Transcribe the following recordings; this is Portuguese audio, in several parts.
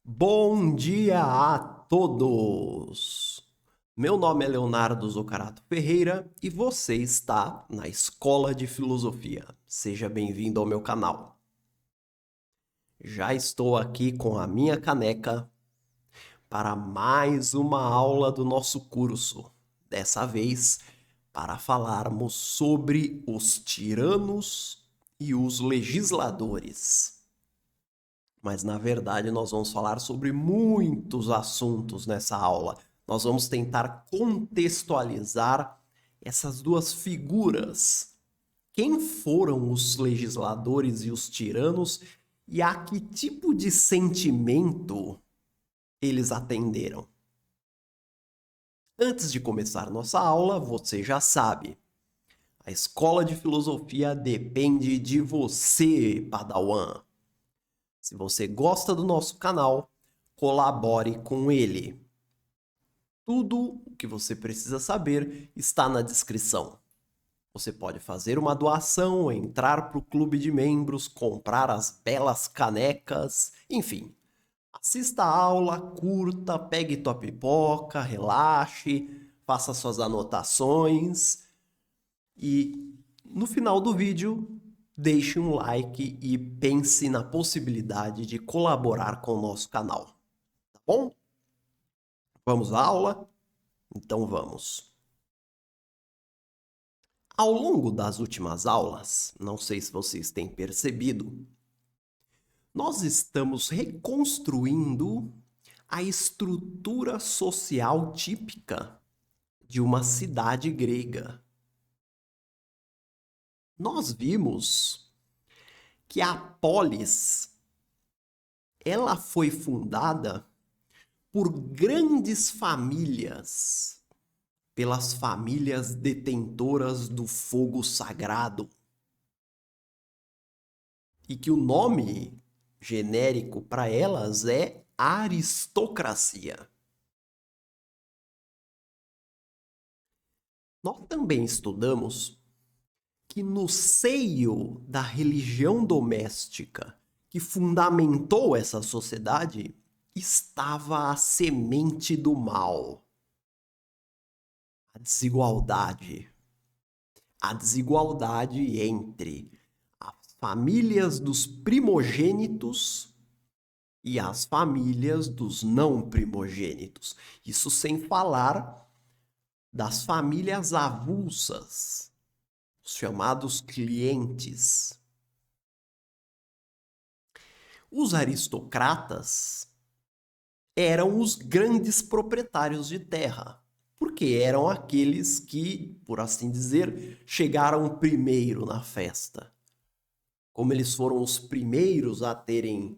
Bom dia a todos! Meu nome é Leonardo Zoccarato Ferreira e você está na Escola de Filosofia. Seja bem-vindo ao meu canal. Já estou aqui com a minha caneca para mais uma aula do nosso curso. Dessa vez, para falarmos sobre os tiranos e os legisladores. Mas na verdade nós vamos falar sobre muitos assuntos nessa aula. Nós vamos tentar contextualizar essas duas figuras. Quem foram os legisladores e os tiranos e a que tipo de sentimento eles atenderam? Antes de começar nossa aula, você já sabe, a escola de filosofia depende de você, Padawan. Se você gosta do nosso canal, colabore com ele. Tudo o que você precisa saber está na descrição. Você pode fazer uma doação, entrar para o clube de membros, comprar as belas canecas, enfim. Assista a aula, curta, pegue tua pipoca, relaxe, faça suas anotações e no final do vídeo deixe um like e pense na possibilidade de colaborar com o nosso canal, tá bom? Vamos à aula? Então vamos. Ao longo das últimas aulas, não sei se vocês têm percebido, nós estamos reconstruindo a estrutura social típica de uma cidade grega. Nós vimos que a polis, ela foi fundada por grandes famílias, pelas famílias detentoras do fogo sagrado. E que o nome genérico para elas é aristocracia. Nós também estudamos que no seio da religião doméstica que fundamentou essa sociedade estava a semente do mal, a desigualdade. A desigualdade entre as famílias dos primogênitos e as famílias dos não primogênitos. Isso sem falar das famílias avulsas, os chamados clientes. Os aristocratas eram os grandes proprietários de terra, porque eram aqueles que, por assim dizer, chegaram primeiro na festa. Como eles foram os primeiros a terem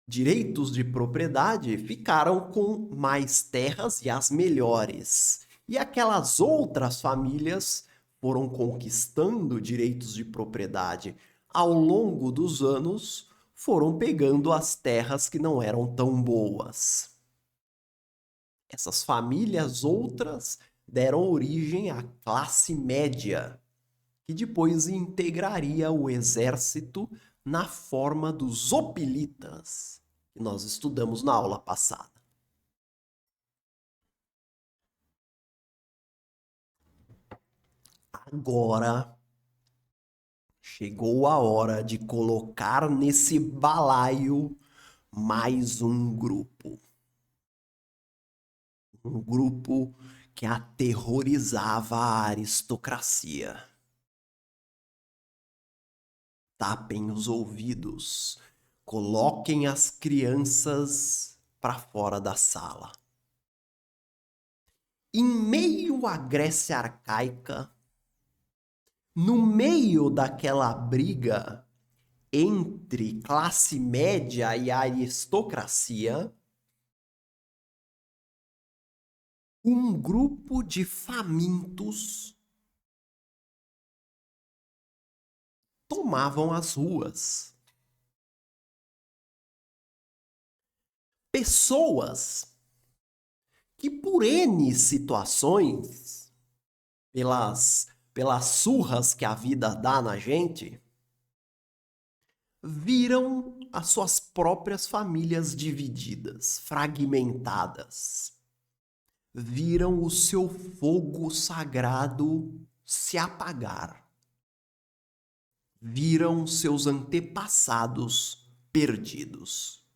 direitos de propriedade, ficaram com mais terras e as melhores. E aquelas outras famílias foram conquistando direitos de propriedade. Ao longo dos anos, foram pegando as terras que não eram tão boas. Essas famílias outras deram origem à classe média, que depois integraria o exército na forma dos hoplitas, que nós estudamos na aula passada. Agora chegou a hora de colocar nesse balaio mais um grupo. Um grupo que aterrorizava a aristocracia. Tapem os ouvidos, coloquem as crianças para fora da sala. Em meio à Grécia arcaica, no meio daquela briga entre classe média e aristocracia, um grupo de famintos tomavam as ruas. Pessoas que por N situações, pelas surras que a vida dá na gente, viram as suas próprias famílias divididas, fragmentadas. Viram o seu fogo sagrado se apagar. Viram seus antepassados perdidos.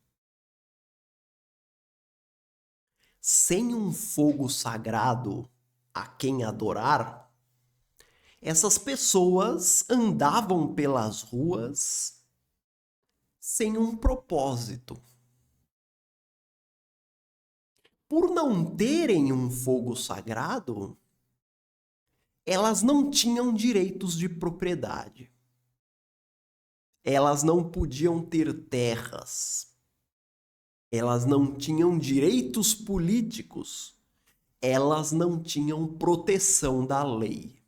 Sem um fogo sagrado a quem adorar, essas pessoas andavam pelas ruas sem um propósito. Por não terem um fogo sagrado, elas não tinham direitos de propriedade. Elas não podiam ter terras. Elas não tinham direitos políticos. Elas não tinham proteção da lei.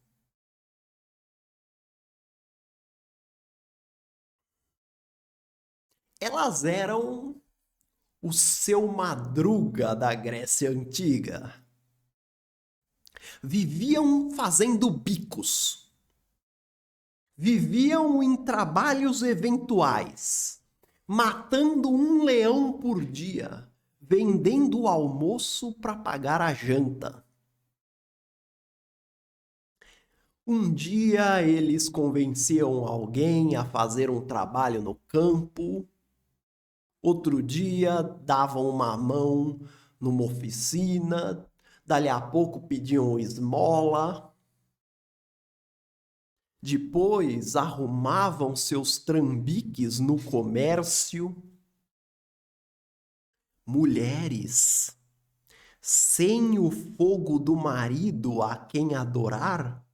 Elas eram o seu Madruga da Grécia Antiga. Viviam fazendo bicos. Viviam em trabalhos eventuais, matando um leão por dia, vendendo o almoço para pagar a janta. Um dia eles convenciam alguém a fazer um trabalho no campo. Outro dia davam uma mão numa oficina. Dali a pouco pediam esmola. Depois arrumavam seus trambiques no comércio. Mulheres, sem o fogo do marido a quem adorar,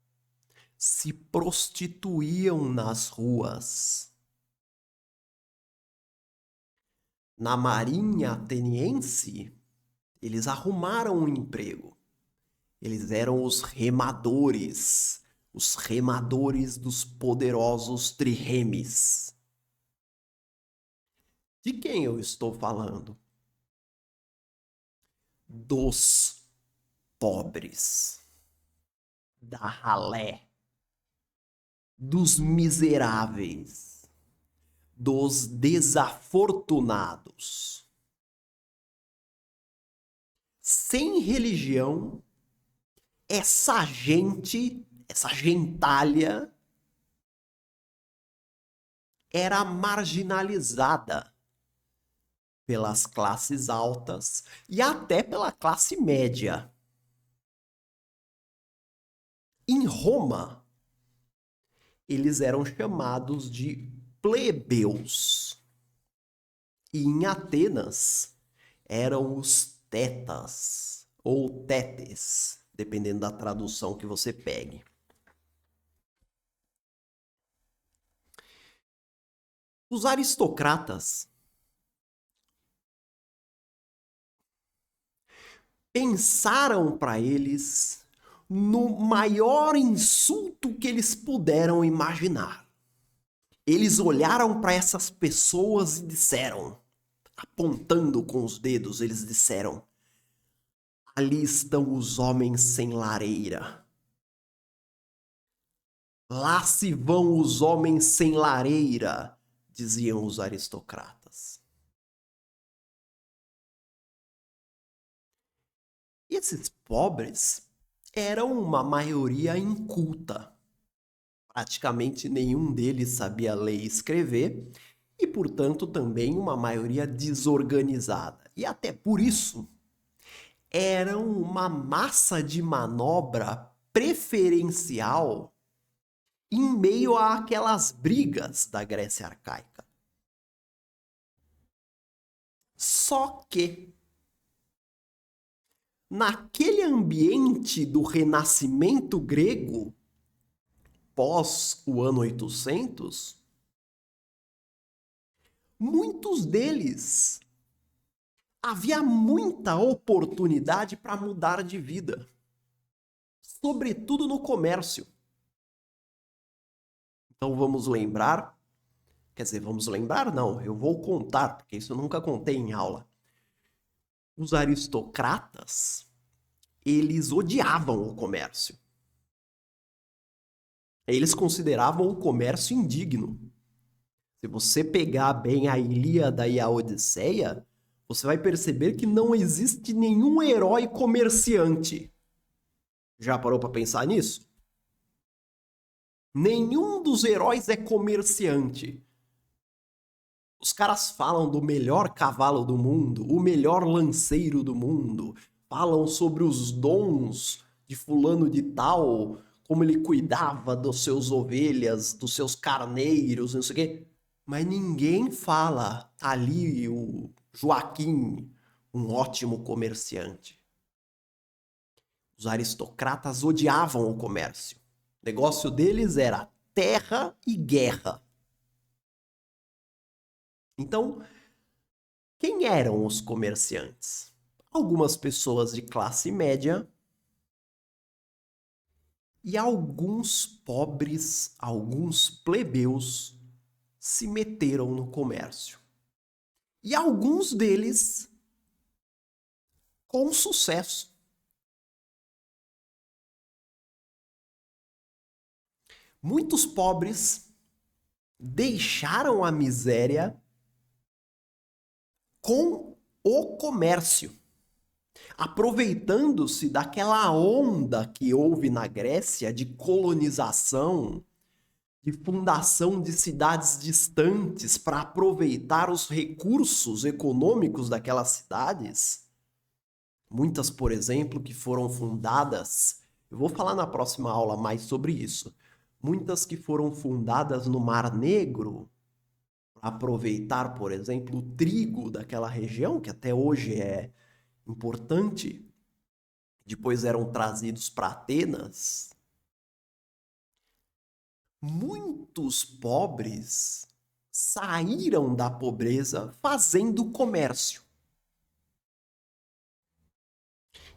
se prostituíam nas ruas. Na marinha ateniense, eles arrumaram um emprego. Eles eram os remadores dos poderosos triremes. De quem eu estou falando? Dos pobres, da ralé, dos miseráveis, dos desafortunados. Sem religião, essa gente, essa gentalha, era marginalizada pelas classes altas e até pela classe média. Em Roma, eles eram chamados de plebeus. E em Atenas, eram os tetas, ou tetes, dependendo da tradução que você pegue. Os aristocratas pensaram para eles no maior insulto que eles puderam imaginar. Eles olharam para essas pessoas e disseram, apontando com os dedos, eles disseram: ali estão os homens sem lareira. Lá se vão os homens sem lareira, diziam os aristocratas. E esses pobres eram uma maioria inculta. Praticamente nenhum deles sabia ler e escrever, e, portanto, também uma maioria desorganizada. E até por isso, eram uma massa de manobra preferencial em meio àquelas brigas da Grécia arcaica. Só que, naquele ambiente do renascimento grego, pós o ano 800, muitos deles havia muita oportunidade para mudar de vida, sobretudo no comércio. Então vamos lembrar, vamos lembrar não, eu vou contar, porque isso eu nunca contei em aula. Os aristocratas, eles odiavam o comércio. Eles consideravam o comércio indigno. Se você pegar bem a Ilíada e a Odisseia, você vai perceber que não existe nenhum herói comerciante. Já parou para pensar nisso? Nenhum dos heróis é comerciante. Os caras falam do melhor cavalo do mundo, o melhor lanceiro do mundo, falam sobre os dons de fulano de tal, como ele cuidava dos seus ovelhas, dos seus carneiros, não sei o quê. Mas ninguém fala ali o Joaquim, um ótimo comerciante. Os aristocratas odiavam o comércio. O negócio deles era terra e guerra. Então, quem eram os comerciantes? Algumas pessoas de classe média e alguns pobres, alguns plebeus se meteram no comércio. E alguns deles com sucesso. Muitos pobres deixaram a miséria com o comércio, aproveitando-se daquela onda que houve na Grécia de colonização, de fundação de cidades distantes para aproveitar os recursos econômicos daquelas cidades. Muitas, por exemplo, que foram fundadas, eu vou falar na próxima aula mais sobre isso. Muitas que foram fundadas no Mar Negro, para aproveitar, por exemplo, o trigo daquela região, que até hoje é importante, depois eram trazidos para Atenas. Muitos pobres saíram da pobreza fazendo comércio.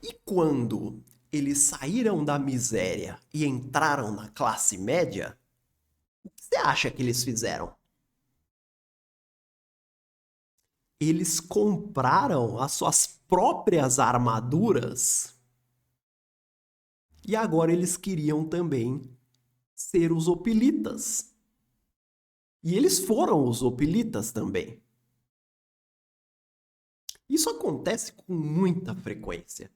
E quando eles saíram da miséria e entraram na classe média, o que você acha que eles fizeram? Eles compraram as suas próprias armaduras e agora eles queriam também ser os hoplitas. E eles foram os hoplitas também. Isso acontece com muita frequência.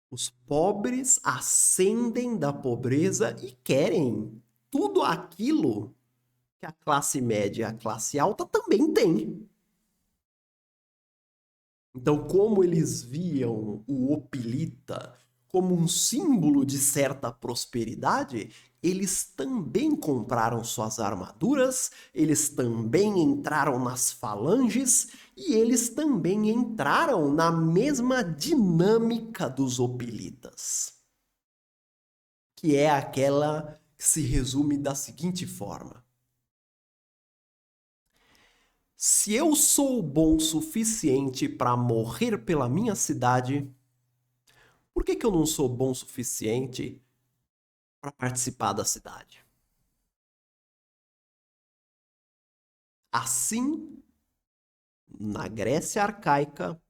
Os pobres ascendem da pobreza e querem tudo aquilo que a classe média e a classe alta também têm. Então, como eles viam o hoplita como um símbolo de certa prosperidade, eles também compraram suas armaduras, eles também entraram nas falanges e eles também entraram na mesma dinâmica dos hoplitas, que é aquela que se resume da seguinte forma: se eu sou bom o suficiente para morrer pela minha cidade, por que eu não sou bom o suficiente para participar da cidade? Assim, na Grécia arcaica,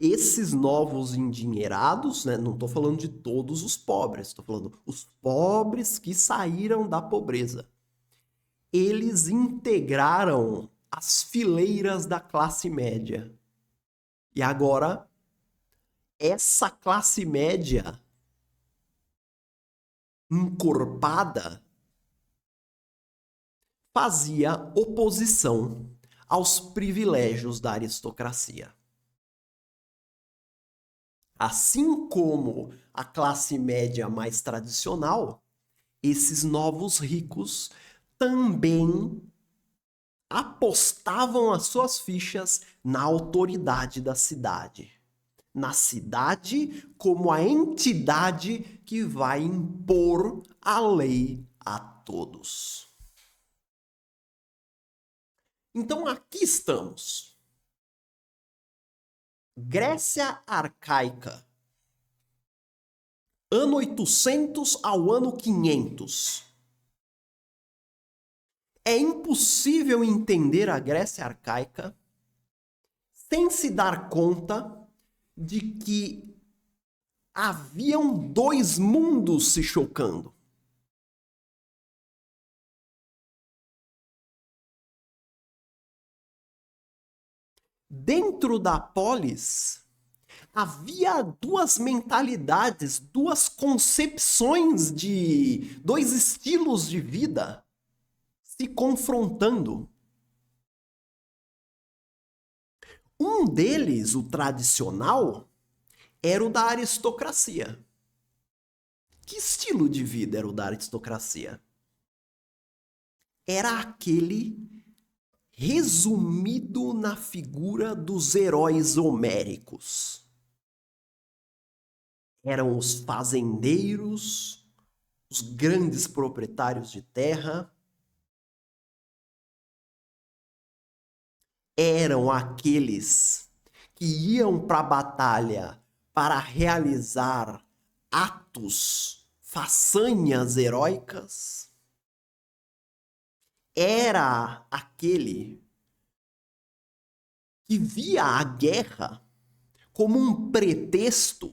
esses novos endinheirados, né, não estou falando de todos os pobres, estou falando os pobres que saíram da pobreza. Eles integraram as fileiras da classe média. E agora, essa classe média encorpada fazia oposição aos privilégios da aristocracia. Assim como a classe média mais tradicional, esses novos ricos também apostavam as suas fichas na autoridade da cidade. Na cidade como a entidade que vai impor a lei a todos. Então aqui estamos. Grécia arcaica. Ano 800 ao ano 500. É impossível entender a Grécia arcaica sem se dar conta de que haviam dois mundos se chocando. Dentro da polis, havia duas mentalidades, duas concepções de dois estilos de vida se confrontando. Um deles, o tradicional, era o da aristocracia. Que estilo de vida era o da aristocracia? Era aquele resumido na figura dos heróis homéricos. Eram os fazendeiros, os grandes proprietários de terra, eram aqueles que iam para a batalha para realizar atos, façanhas heróicas. Era aquele que via a guerra como um pretexto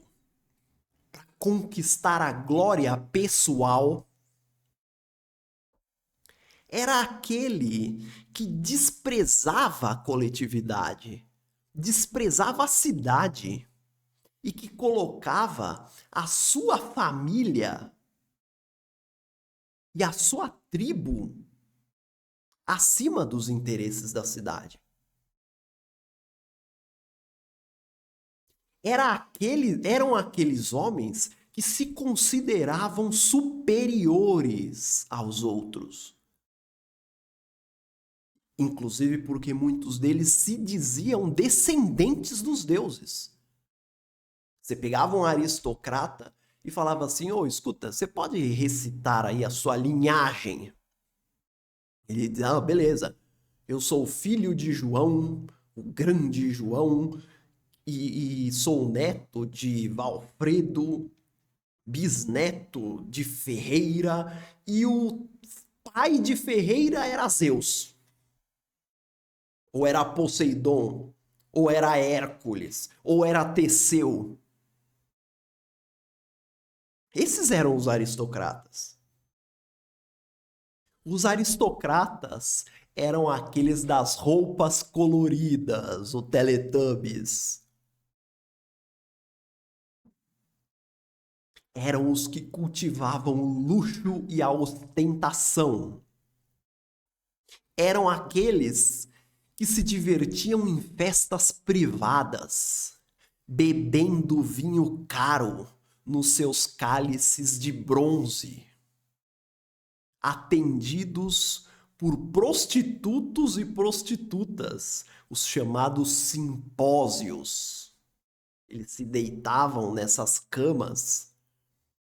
para conquistar a glória pessoal. Era aquele que desprezava a coletividade, desprezava a cidade e que colocava a sua família e a sua tribo acima dos interesses da cidade. Eram aqueles homens que se consideravam superiores aos outros. Inclusive porque muitos deles se diziam descendentes dos deuses. Você pegava um aristocrata e falava assim, escuta, você pode recitar aí a sua linhagem? Ele dizia, beleza, eu sou filho de João, o grande João, e sou neto de Valfredo, bisneto de Ferreira, e o pai de Ferreira era Zeus. Ou era Poseidon, ou era Hércules, ou era Teseu. Esses eram os aristocratas. Os aristocratas eram aqueles das roupas coloridas, o Teletubbies. Eram os que cultivavam o luxo e a ostentação. Eram aqueles que se divertiam em festas privadas, bebendo vinho caro nos seus cálices de bronze, atendidos por prostitutos e prostitutas, os chamados simpósios. Eles se deitavam nessas camas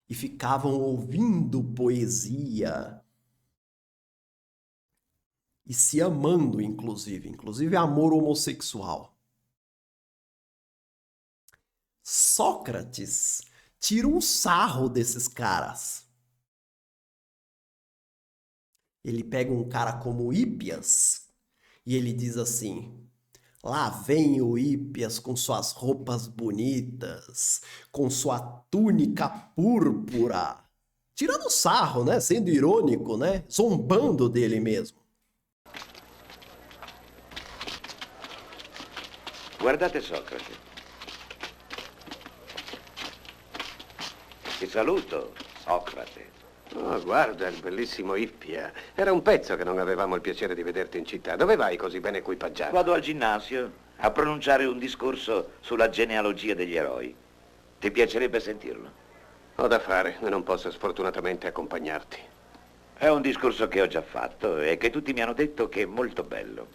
e ficavam ouvindo poesia e se amando, inclusive amor homossexual. Sócrates tira um sarro desses caras. Ele pega um cara como Hípias e ele diz assim: lá vem o Hípias com suas roupas bonitas, com sua túnica púrpura. Tirando sarro, né? Sendo irônico, né? Zombando dele mesmo. Guardate Socrate. Ti saluto, Socrate. Oh, guarda il bellissimo Ippia. Era un pezzo che non avevamo il piacere di vederti in città. Dove vai così ben equipaggiato? Vado al ginnasio a pronunciare un discorso sulla genealogia degli eroi. Ti piacerebbe sentirlo? Ho da fare e non posso sfortunatamente accompagnarti. È un discorso che ho già fatto e che tutti mi hanno detto che è molto bello.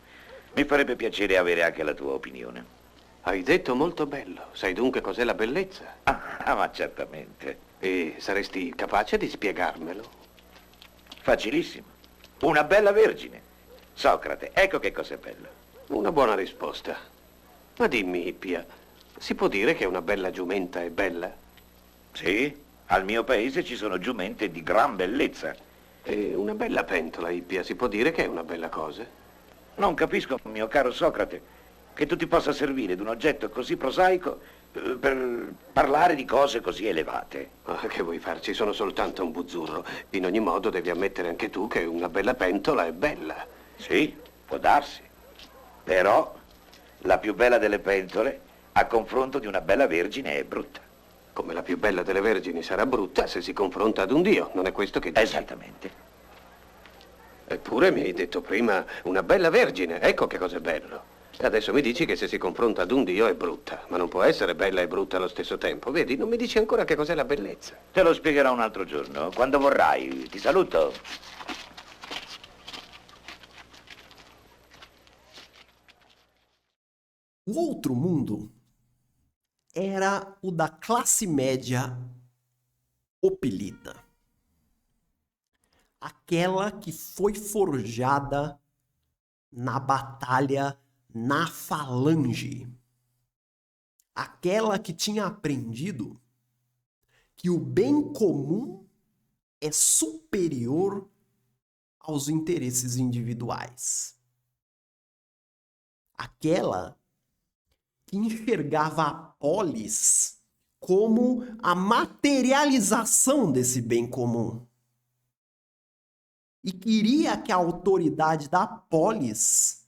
Mi farebbe piacere avere anche la tua opinione. Hai detto molto bello. Sai dunque cos'è la bellezza? Ah, ma certamente. E saresti capace di spiegarmelo? Facilissimo. Una bella vergine. Socrate, ecco che cos'è bello. Una buona risposta. Ma dimmi, Ippia, si può dire che una bella giumenta è bella? Sì, al mio paese ci sono giumente di gran bellezza. E una bella pentola, Ippia, si può dire che è una bella cosa? Non capisco, mio caro Socrate, che tu ti possa servire di un oggetto così prosaico per parlare di cose così elevate. Ah, che vuoi farci? Sono soltanto un buzzurro. In ogni modo devi ammettere anche tu che una bella pentola è bella. Sì, può darsi. Però La più bella delle pentole a confronto di una bella vergine è brutta. Come la più bella delle vergini sarà brutta se si confronta ad un dio, non è questo che dici? Esattamente. Eppure mi hai detto prima una bella vergine, ecco che cosa è bello. E adesso mi dici che se si confronta ad un dio è brutta, ma non può essere bella e brutta allo stesso tempo. Vedi, non mi dici ancora che cos'è la bellezza. Te lo spiegherò un altro giorno, quando vorrai. Ti saluto. O outro mundo era o da classe média opilita. Aquela que foi forjada na batalha, na falange. Aquela que tinha aprendido que o bem comum é superior aos interesses individuais. Aquela que enxergava a polis como a materialização desse bem comum. E queria que a autoridade da polis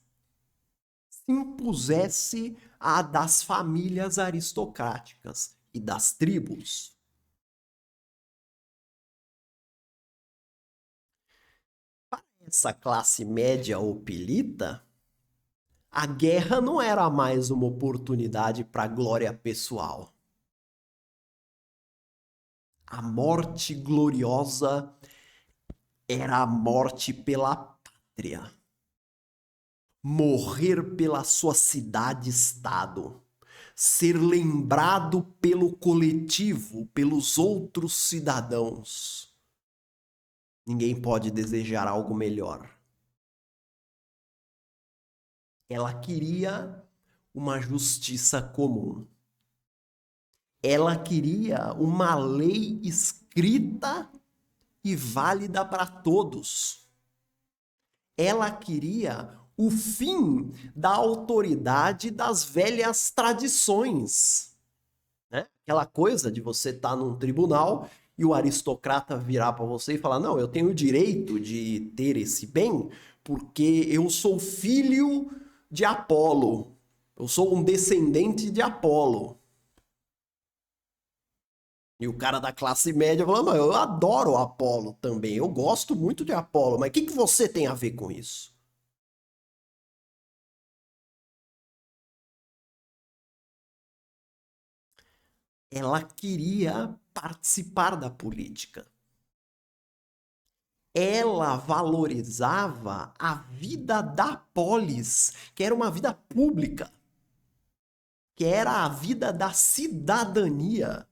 se impusesse à das famílias aristocráticas e das tribos. Para essa classe média opilita, a guerra não era mais uma oportunidade para glória pessoal. A morte gloriosa era a morte pela pátria. Morrer pela sua cidade-estado. Ser lembrado pelo coletivo, pelos outros cidadãos. Ninguém pode desejar algo melhor. Ela queria uma justiça comum. Ela queria uma lei escrita e válida para todos. Ela queria o fim da autoridade das velhas tradições. Né? Aquela coisa de você estar num tribunal e o aristocrata virar para você e falar: não, eu tenho o direito de ter esse bem porque eu sou filho de Apolo. Eu sou um descendente de Apolo. E o cara da classe média falando: mas eu adoro Apolo também. Eu gosto muito de Apolo. Mas o que você tem a ver com isso? Ela queria participar da política. Ela valorizava a vida da polis, que era uma vida pública, que era a vida da cidadania.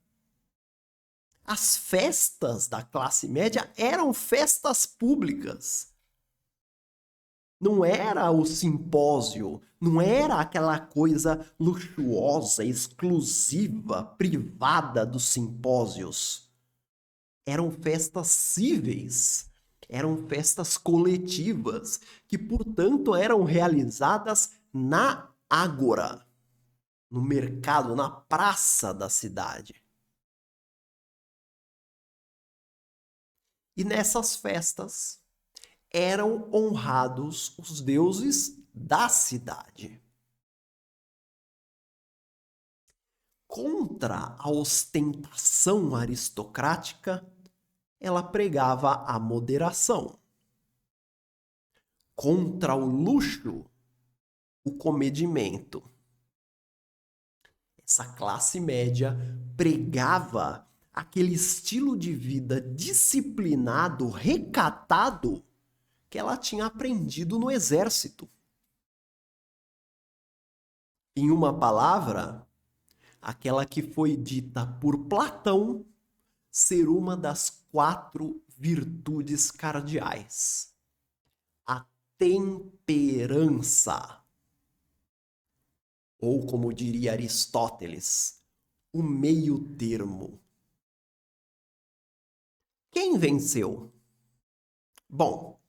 As festas da classe média eram festas públicas. Não era o simpósio, não era aquela coisa luxuosa, exclusiva, privada dos simpósios. Eram festas cíveis, eram festas coletivas, que, portanto, eram realizadas na ágora, no mercado, na praça da cidade. E nessas festas eram honrados os deuses da cidade. Contra a ostentação aristocrática, ela pregava a moderação. Contra o luxo, o comedimento. Essa classe média pregava aquele estilo de vida disciplinado, recatado, que ela tinha aprendido no exército. Em uma palavra, aquela que foi dita por Platão ser uma das 4 virtudes cardeais. A temperança. Ou, como diria Aristóteles, o meio termo. Quem venceu? Bom,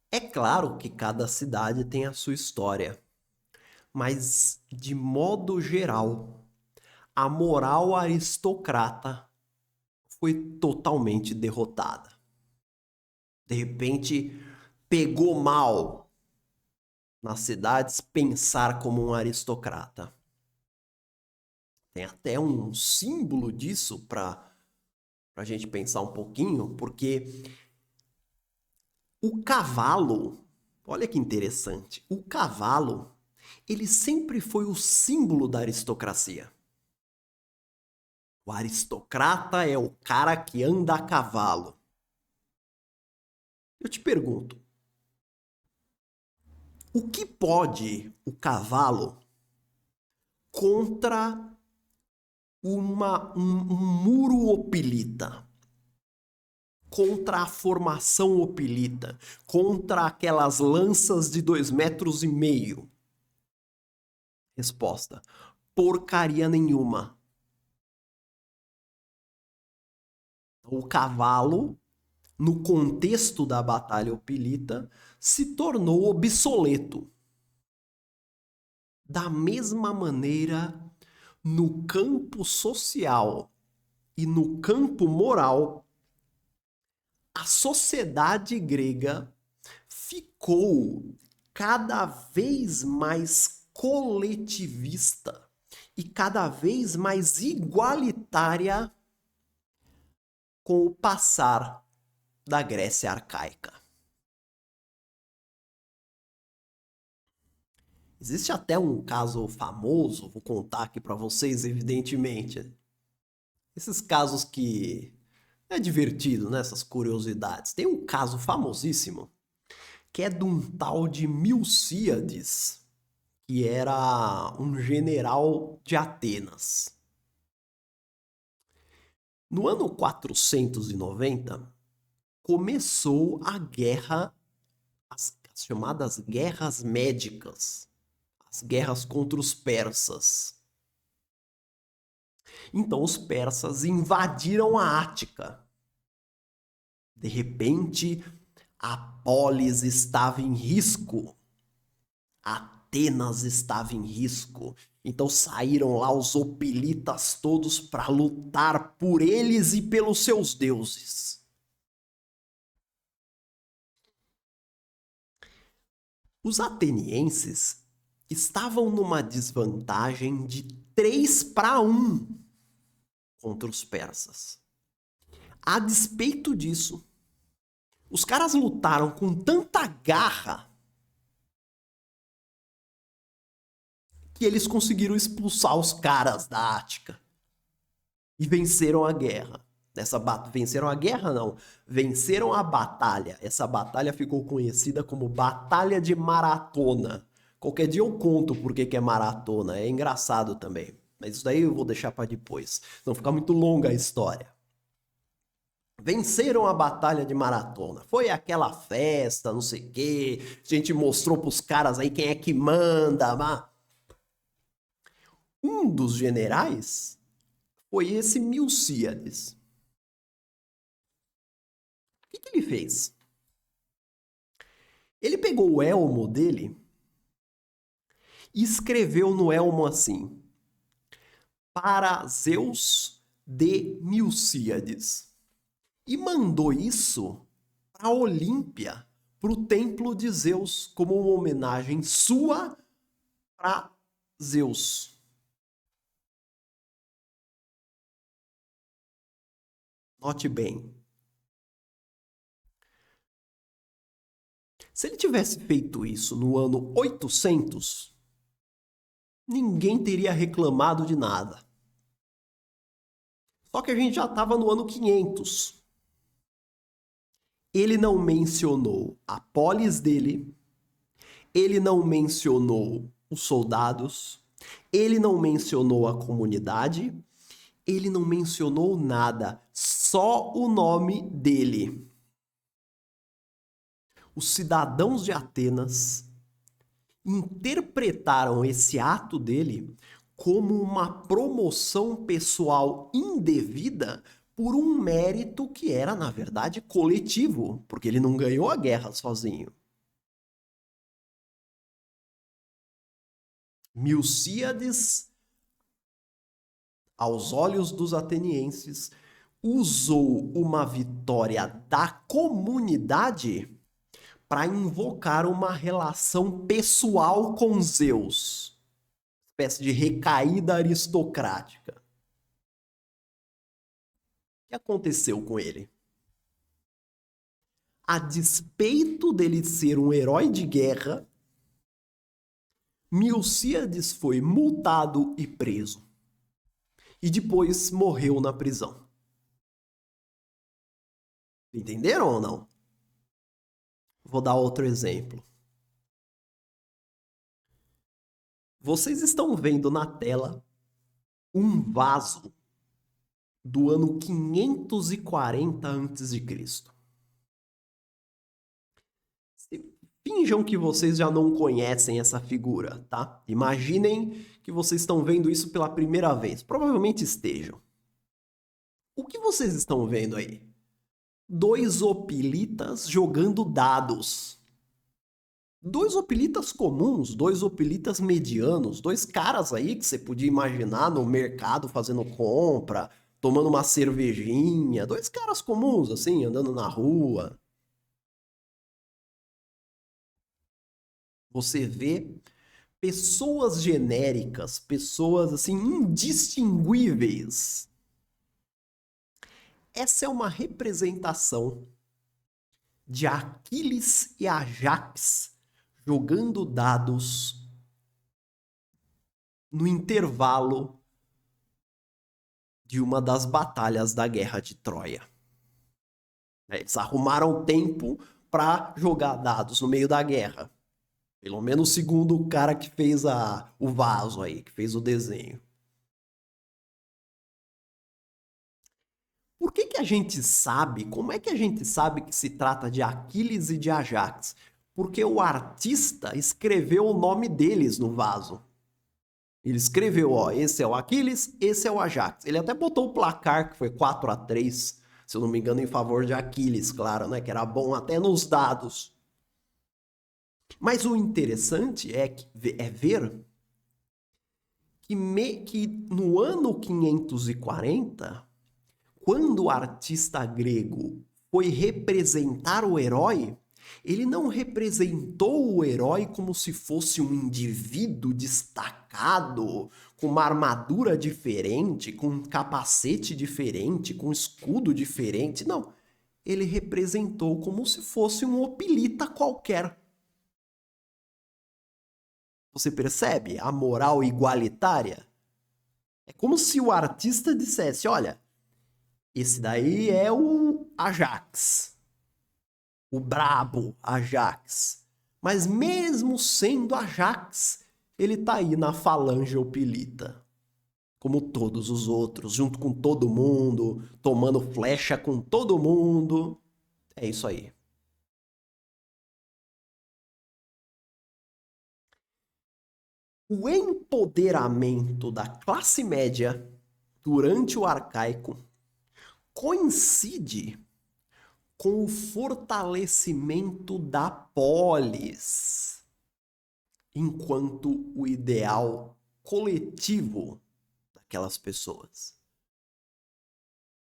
é claro que cada cidade tem a sua história, mas, de modo geral, a moral aristocrata foi totalmente derrotada. De repente, pegou mal nas cidades pensar como um aristocrata. Tem até um símbolo disso para a gente pensar um pouquinho, porque o cavalo, olha que interessante, o cavalo, ele sempre foi o símbolo da aristocracia. O aristocrata é o cara que anda a cavalo. Eu te pergunto, o que pode o cavalo contra um muro opilita? Contra a formação opilita? Contra aquelas lanças de 2,5 metros? Resposta: porcaria nenhuma. O cavalo, no contexto da batalha opilita, se tornou obsoleto. Da mesma maneira, no campo social e no campo moral, a sociedade grega ficou cada vez mais coletivista e cada vez mais igualitária com o passar da Grécia arcaica. Existe até um caso famoso, vou contar aqui para vocês, evidentemente. Esses casos que é divertido, né? Essas curiosidades. Tem um caso famosíssimo, que é de um tal de Milcíades, que era um general de Atenas. No ano 490, começou a guerra, as chamadas guerras médicas, as guerras contra os persas. Então os persas invadiram a Ática. De repente, a polis estava em risco. Atenas estava em risco. Então saíram lá os opilitas todos para lutar por eles e pelos seus deuses. Os atenienses estavam numa desvantagem de 3-1 contra os persas. A despeito disso, os caras lutaram com tanta garra que eles conseguiram expulsar os caras da Ática e venceram a guerra. Venceram a guerra, não. Venceram a batalha. Essa batalha ficou conhecida como Batalha de Maratona. Qualquer dia eu conto por que é maratona. É engraçado também. Mas isso daí eu vou deixar para depois. Não ficar muito longa a história. Venceram a Batalha de Maratona. Foi aquela festa, não sei o quê. A gente mostrou pros caras aí quem é que manda. Mas... um dos generais foi esse Milcíades. O que ele fez? Ele pegou o elmo dele e escreveu no elmo assim: para Zeus de Milcíades. E mandou isso para Olímpia, para o templo de Zeus, como uma homenagem sua para Zeus. Note bem. Se ele tivesse feito isso no ano 800, ninguém teria reclamado de nada. Só que a gente já estava no ano 500. Ele não mencionou a polis dele, ele não mencionou os soldados, ele não mencionou a comunidade, ele não mencionou nada, só o nome dele. Os cidadãos de Atenas interpretaram esse ato dele como uma promoção pessoal indevida por um mérito que era, na verdade, coletivo, porque ele não ganhou a guerra sozinho. Milcíades, aos olhos dos atenienses, usou uma vitória da comunidade para invocar uma relação pessoal com Zeus. Espécie de recaída aristocrática. O que aconteceu com ele? A despeito dele ser um herói de guerra, Milcíades foi multado e preso. E depois morreu na prisão. Entenderam ou não? Vou dar outro exemplo. Vocês estão vendo na tela um vaso do ano 540 a.C. Finjam que vocês já não conhecem essa figura, tá? Imaginem que vocês estão vendo isso pela primeira vez. Provavelmente estejam. O que vocês estão vendo aí? 2 hoplitas jogando dados. 2 hoplitas comuns, 2 hoplitas medianos, 2 caras aí que você podia imaginar no mercado fazendo compra, tomando uma cervejinha. 2 caras comuns, assim, andando na rua. Você vê pessoas genéricas, pessoas assim indistinguíveis. Essa é uma representação de Aquiles e Ajax jogando dados no intervalo de uma das batalhas da Guerra de Troia. Eles arrumaram tempo para jogar dados no meio da guerra. Pelo menos segundo o cara que fez o vaso aí, que fez o desenho. Por que a gente sabe, como é que a gente sabe que se trata de Aquiles e de Ajax? Porque o artista escreveu o nome deles no vaso. Ele escreveu, ó, esse é o Aquiles, esse é o Ajax. Ele até botou o placar, que foi 4-3, se eu não me engano, em favor de Aquiles, claro, né? Que era bom até nos dados. Mas o interessante é ver que no ano 540, quando o artista grego foi representar o herói, ele não representou o herói como se fosse um indivíduo destacado, com uma armadura diferente, com um capacete diferente, com um escudo diferente. Não. Ele representou como se fosse um hoplita qualquer. Você percebe a moral igualitária? É como se o artista dissesse, olha, esse daí é o Ajax, o brabo Ajax. Mas mesmo sendo Ajax, ele tá aí na falange hoplita, como todos os outros, junto com todo mundo, tomando flecha com todo mundo. É isso aí. O empoderamento da classe média durante o arcaico coincide com o fortalecimento da polis, enquanto o ideal coletivo daquelas pessoas.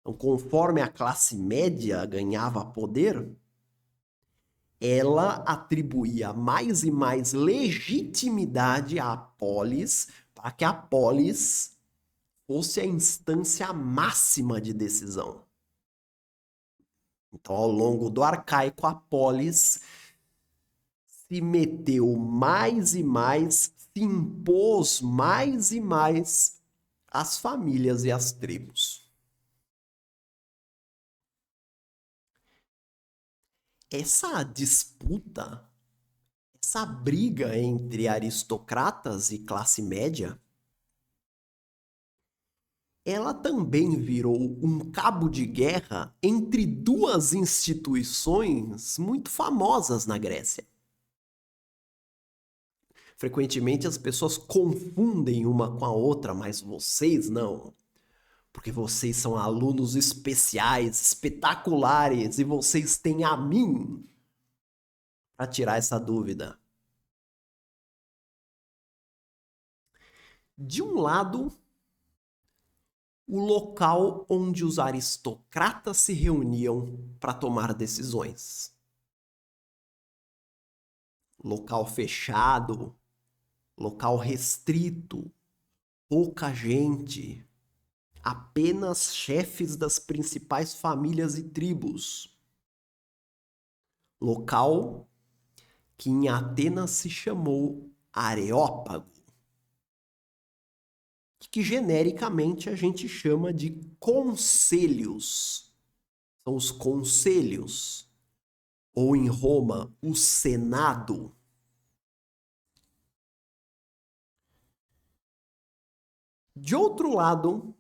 Então, conforme a classe média ganhava poder, ela atribuía mais e mais legitimidade à polis, para que a polis fosse a instância máxima de decisão. Então, ao longo do arcaico, a polis se meteu mais e mais, se impôs mais e mais às famílias e às tribos. Essa disputa, essa briga entre aristocratas e classe média, ela também virou um cabo de guerra entre 2 instituições muito famosas na Grécia. Frequentemente as pessoas confundem uma com a outra, mas vocês não. Porque vocês são alunos especiais, espetaculares, e vocês têm a mim para tirar essa dúvida. De um lado, o local onde os aristocratas se reuniam para tomar decisões. local fechado, local restrito, pouca gente, apenas chefes das principais famílias e tribos. Local que em Atenas se chamou Areópago, que genericamente a gente chama de conselhos. São os conselhos, ou em Roma, o Senado. De outro lado,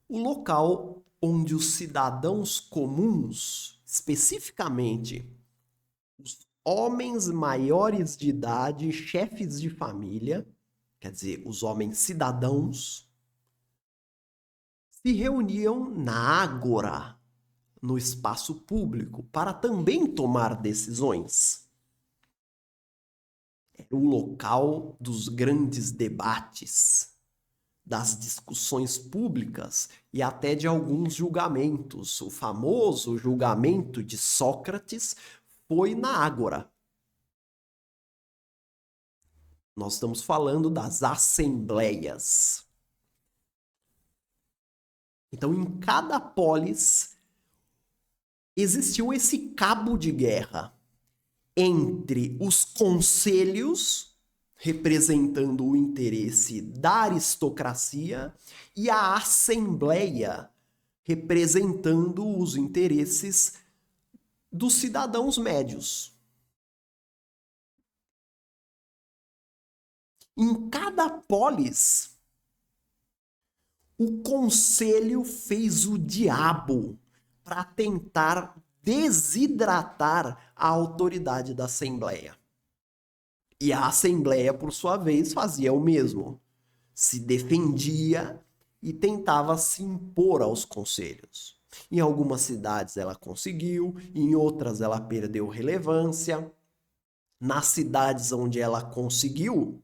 o local onde os cidadãos comuns, especificamente os homens maiores de idade, chefes de família, quer dizer, os homens cidadãos, se reuniam na ágora, no espaço público, para também tomar decisões. Era o local dos grandes debates, das discussões públicas e até de alguns julgamentos. O famoso julgamento de Sócrates foi na ágora. Nós estamos falando das assembleias. Então, em cada polis existiu esse cabo de guerra entre os conselhos, representando o interesse da aristocracia, e a assembleia, representando os interesses dos cidadãos médios. Em cada polis, o conselho fez o diabo para tentar desidratar a autoridade da Assembleia. E a Assembleia, por sua vez, fazia o mesmo. Se defendia e tentava se impor aos conselhos. Em algumas cidades ela conseguiu, em outras ela perdeu relevância. Nas cidades onde ela conseguiu,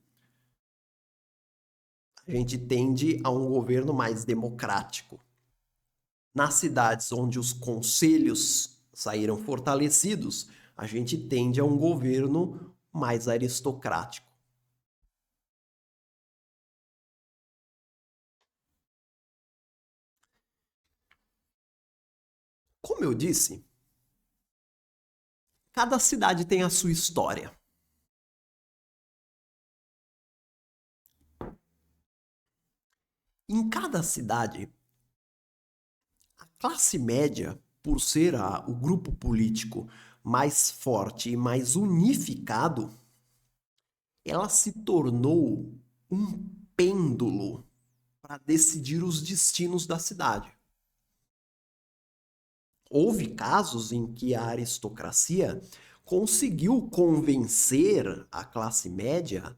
a gente tende a um governo mais democrático. Nas cidades onde os conselhos saíram fortalecidos, a gente tende a um governo mais aristocrático. Como eu disse, cada cidade tem a sua história. Em cada cidade, a classe média, por ser o grupo político mais forte e mais unificado, ela se tornou um pêndulo para decidir os destinos da cidade. Houve casos em que a aristocracia conseguiu convencer a classe média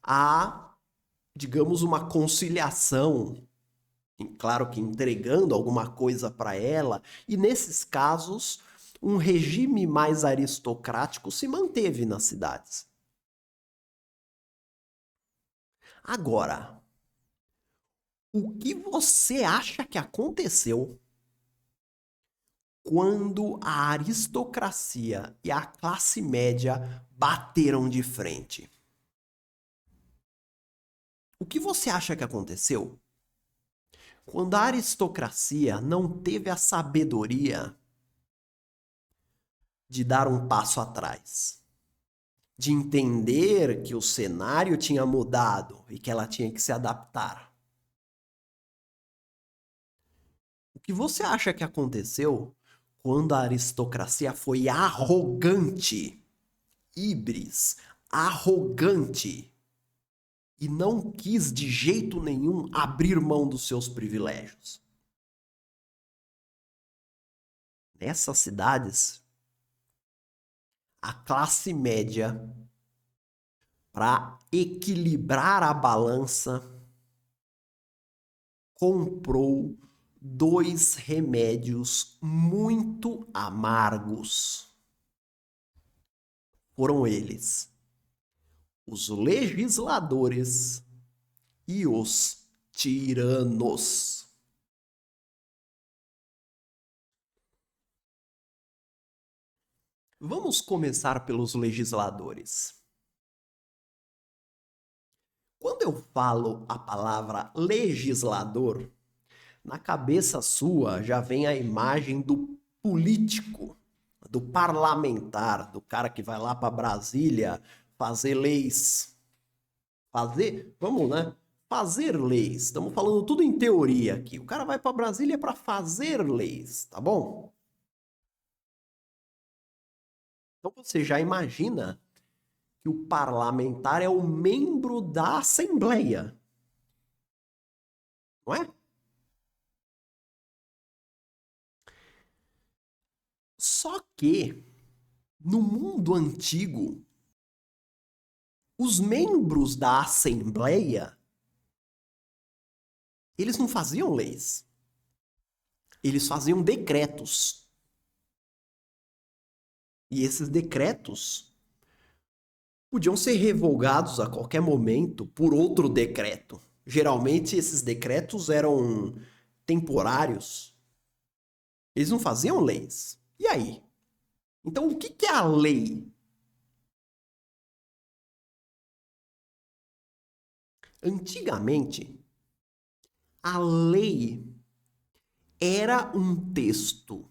a, digamos, uma conciliação, claro que entregando alguma coisa para ela, e nesses casos, um regime mais aristocrático se manteve nas cidades. Agora, o que você acha que aconteceu quando a aristocracia e a classe média bateram de frente? O que você acha que aconteceu quando a aristocracia não teve a sabedoria de dar um passo atrás, de entender que o cenário tinha mudado e que ela tinha que se adaptar? O que você acha que aconteceu quando a aristocracia foi arrogante, híbris, arrogante, e não quis de jeito nenhum abrir mão dos seus privilégios? Nessas cidades, a classe média, para equilibrar a balança, comprou 2 remédios muito amargos. Foram eles: os legisladores e os tiranos. Vamos começar pelos legisladores. Quando eu falo a palavra legislador, na cabeça sua já vem a imagem do político, do parlamentar, do cara que vai lá para Brasília fazer leis. Fazer leis. Estamos falando tudo em teoria aqui. O cara vai para Brasília para fazer leis, tá bom? Então você já imagina que o parlamentar é o membro da Assembleia, não é? Só que, no mundo antigo, os membros da Assembleia, eles não faziam leis. Eles faziam decretos. E esses decretos podiam ser revogados a qualquer momento por outro decreto. Geralmente, esses decretos eram temporários. Eles não faziam leis. E aí? Então, o que é a lei? Antigamente, a lei era um texto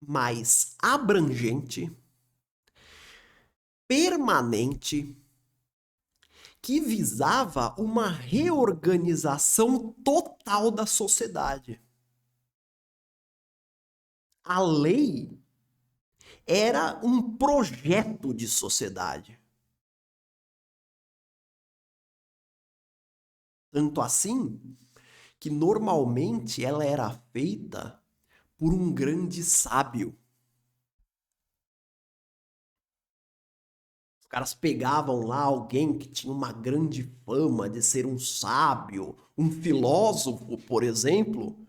mais abrangente, permanente, que visava uma reorganização total da sociedade. A lei era um projeto de sociedade. Tanto assim que normalmente ela era feita por um grande sábio. Os caras pegavam lá alguém que tinha uma grande fama de ser um sábio, um filósofo, por exemplo,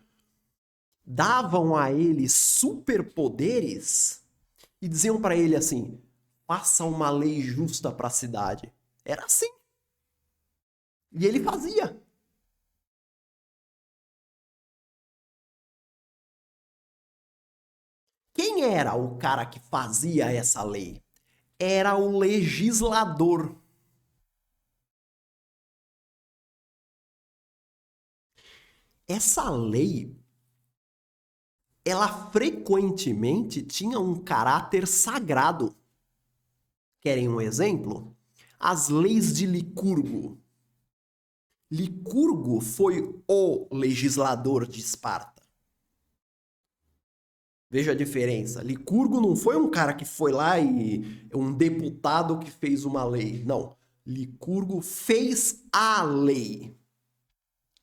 davam a ele superpoderes e diziam para ele assim: faça uma lei justa para a cidade. Era assim. E ele fazia. Quem era o cara que fazia essa lei? Era o legislador. Essa lei, ela frequentemente tinha um caráter sagrado. Querem um exemplo? As leis de Licurgo. Licurgo foi o legislador de Esparta. Veja a diferença. Licurgo não foi um cara que foi lá e um deputado que fez uma lei. Não. Licurgo fez a lei.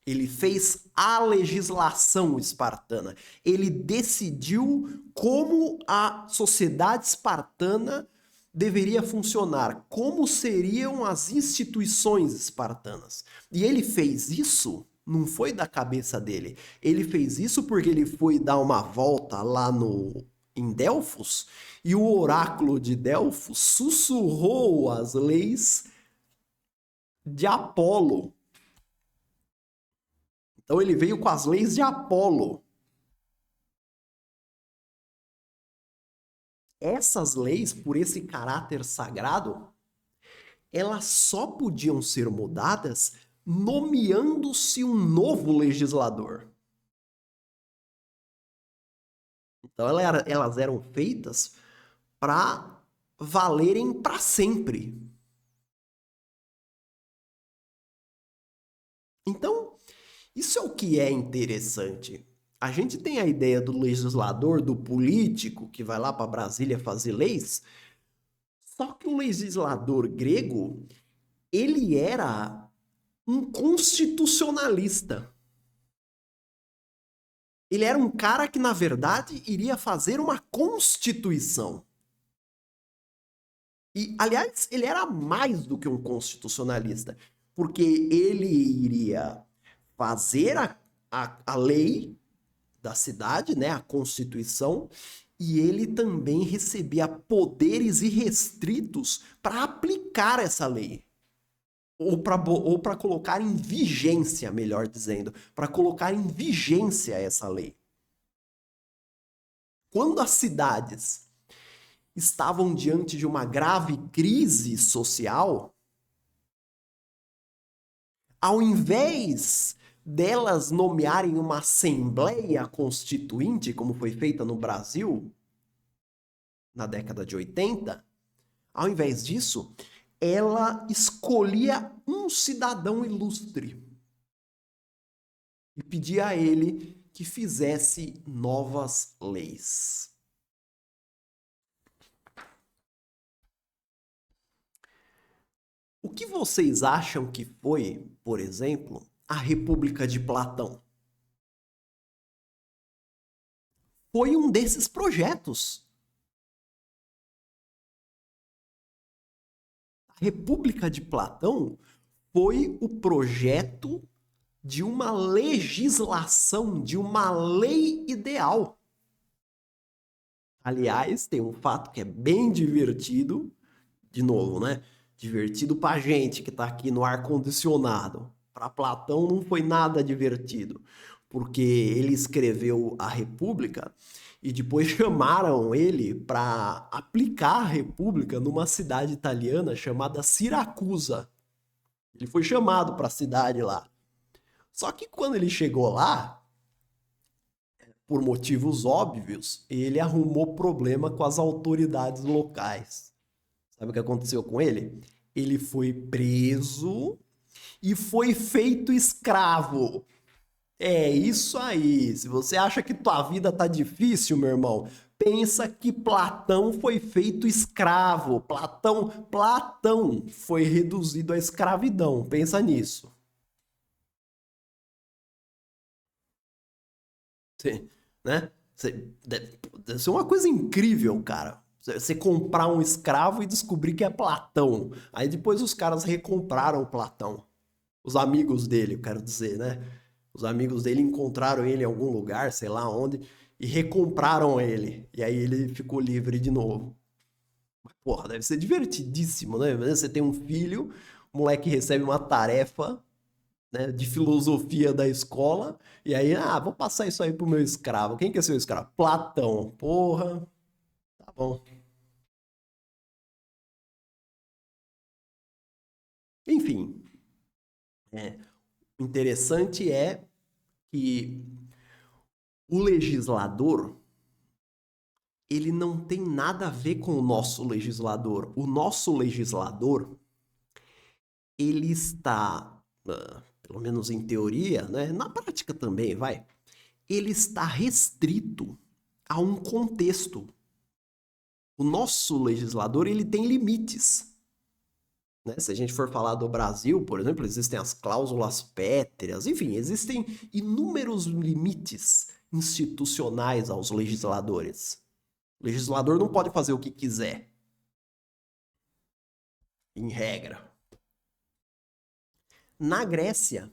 Ele fez a legislação espartana. Ele decidiu como a sociedade espartana deveria funcionar, como seriam as instituições espartanas. E ele fez isso, não foi da cabeça dele. Ele fez isso porque ele foi dar uma volta lá em Delfos e o oráculo de Delfos sussurrou as leis de Apolo. Então ele veio com as leis de Apolo. Essas leis, por esse caráter sagrado, elas só podiam ser mudadas nomeando-se um novo legislador. Então elas eram feitas para valerem para sempre. Então, isso é o que é interessante. A gente tem a ideia do legislador, do político, que vai lá para Brasília fazer leis, só que o legislador grego, ele era um constitucionalista. Ele era um cara que, na verdade, iria fazer uma constituição. E, aliás, ele era mais do que um constitucionalista, porque ele iria fazer a lei da cidade, né, a Constituição, e ele também recebia poderes irrestritos para aplicar essa lei. Ou para colocar em vigência, melhor dizendo, para colocar em vigência essa lei. Quando as cidades estavam diante de uma grave crise social, ao invés delas nomearem uma Assembleia Constituinte, como foi feita no Brasil na década de 80, ao invés disso, ela escolhia um cidadão ilustre e pedia a ele que fizesse novas leis. O que vocês acham que foi, por exemplo, a República de Platão? Foi um desses projetos. A República de Platão foi o projeto de uma legislação, de uma lei ideal. Aliás, tem um fato que é bem divertido, de novo, né? Divertido pra gente que tá aqui no ar-condicionado. Para Platão não foi nada divertido, porque ele escreveu a República e depois chamaram ele para aplicar a República numa cidade italiana chamada Siracusa. Ele foi chamado para a cidade lá. Só que quando ele chegou lá, por motivos óbvios, ele arrumou problema com as autoridades locais. Sabe o que aconteceu com ele? Ele foi preso e foi feito escravo. É isso aí. Se você acha que tua vida tá difícil, meu irmão, pensa que Platão foi feito escravo. Platão foi reduzido à escravidão. Pensa nisso. Você, né? Deve ser uma coisa incrível, cara. Você comprar um escravo e descobrir que é Platão. Aí depois os caras recompraram Platão. Os amigos dele, eu quero dizer, né? Os amigos dele encontraram ele em algum lugar, sei lá onde, e recompraram ele. E aí ele ficou livre de novo. Mas, porra, deve ser divertidíssimo, né? Você tem um filho, o moleque recebe uma tarefa, né, de filosofia da escola, e aí, vou passar isso aí pro meu escravo. Quem que é seu escravo? Platão. Porra, tá bom. Enfim, o interessante é que o legislador, ele não tem nada a ver com o nosso legislador. O nosso legislador, ele está, pelo menos em teoria, né, na prática também, vai, ele está restrito a um contexto. O nosso legislador, ele tem limites. Né? Se a gente for falar do Brasil, por exemplo, existem as cláusulas pétreas, enfim, existem inúmeros limites institucionais aos legisladores. O legislador não pode fazer o que quiser, em regra. Na Grécia,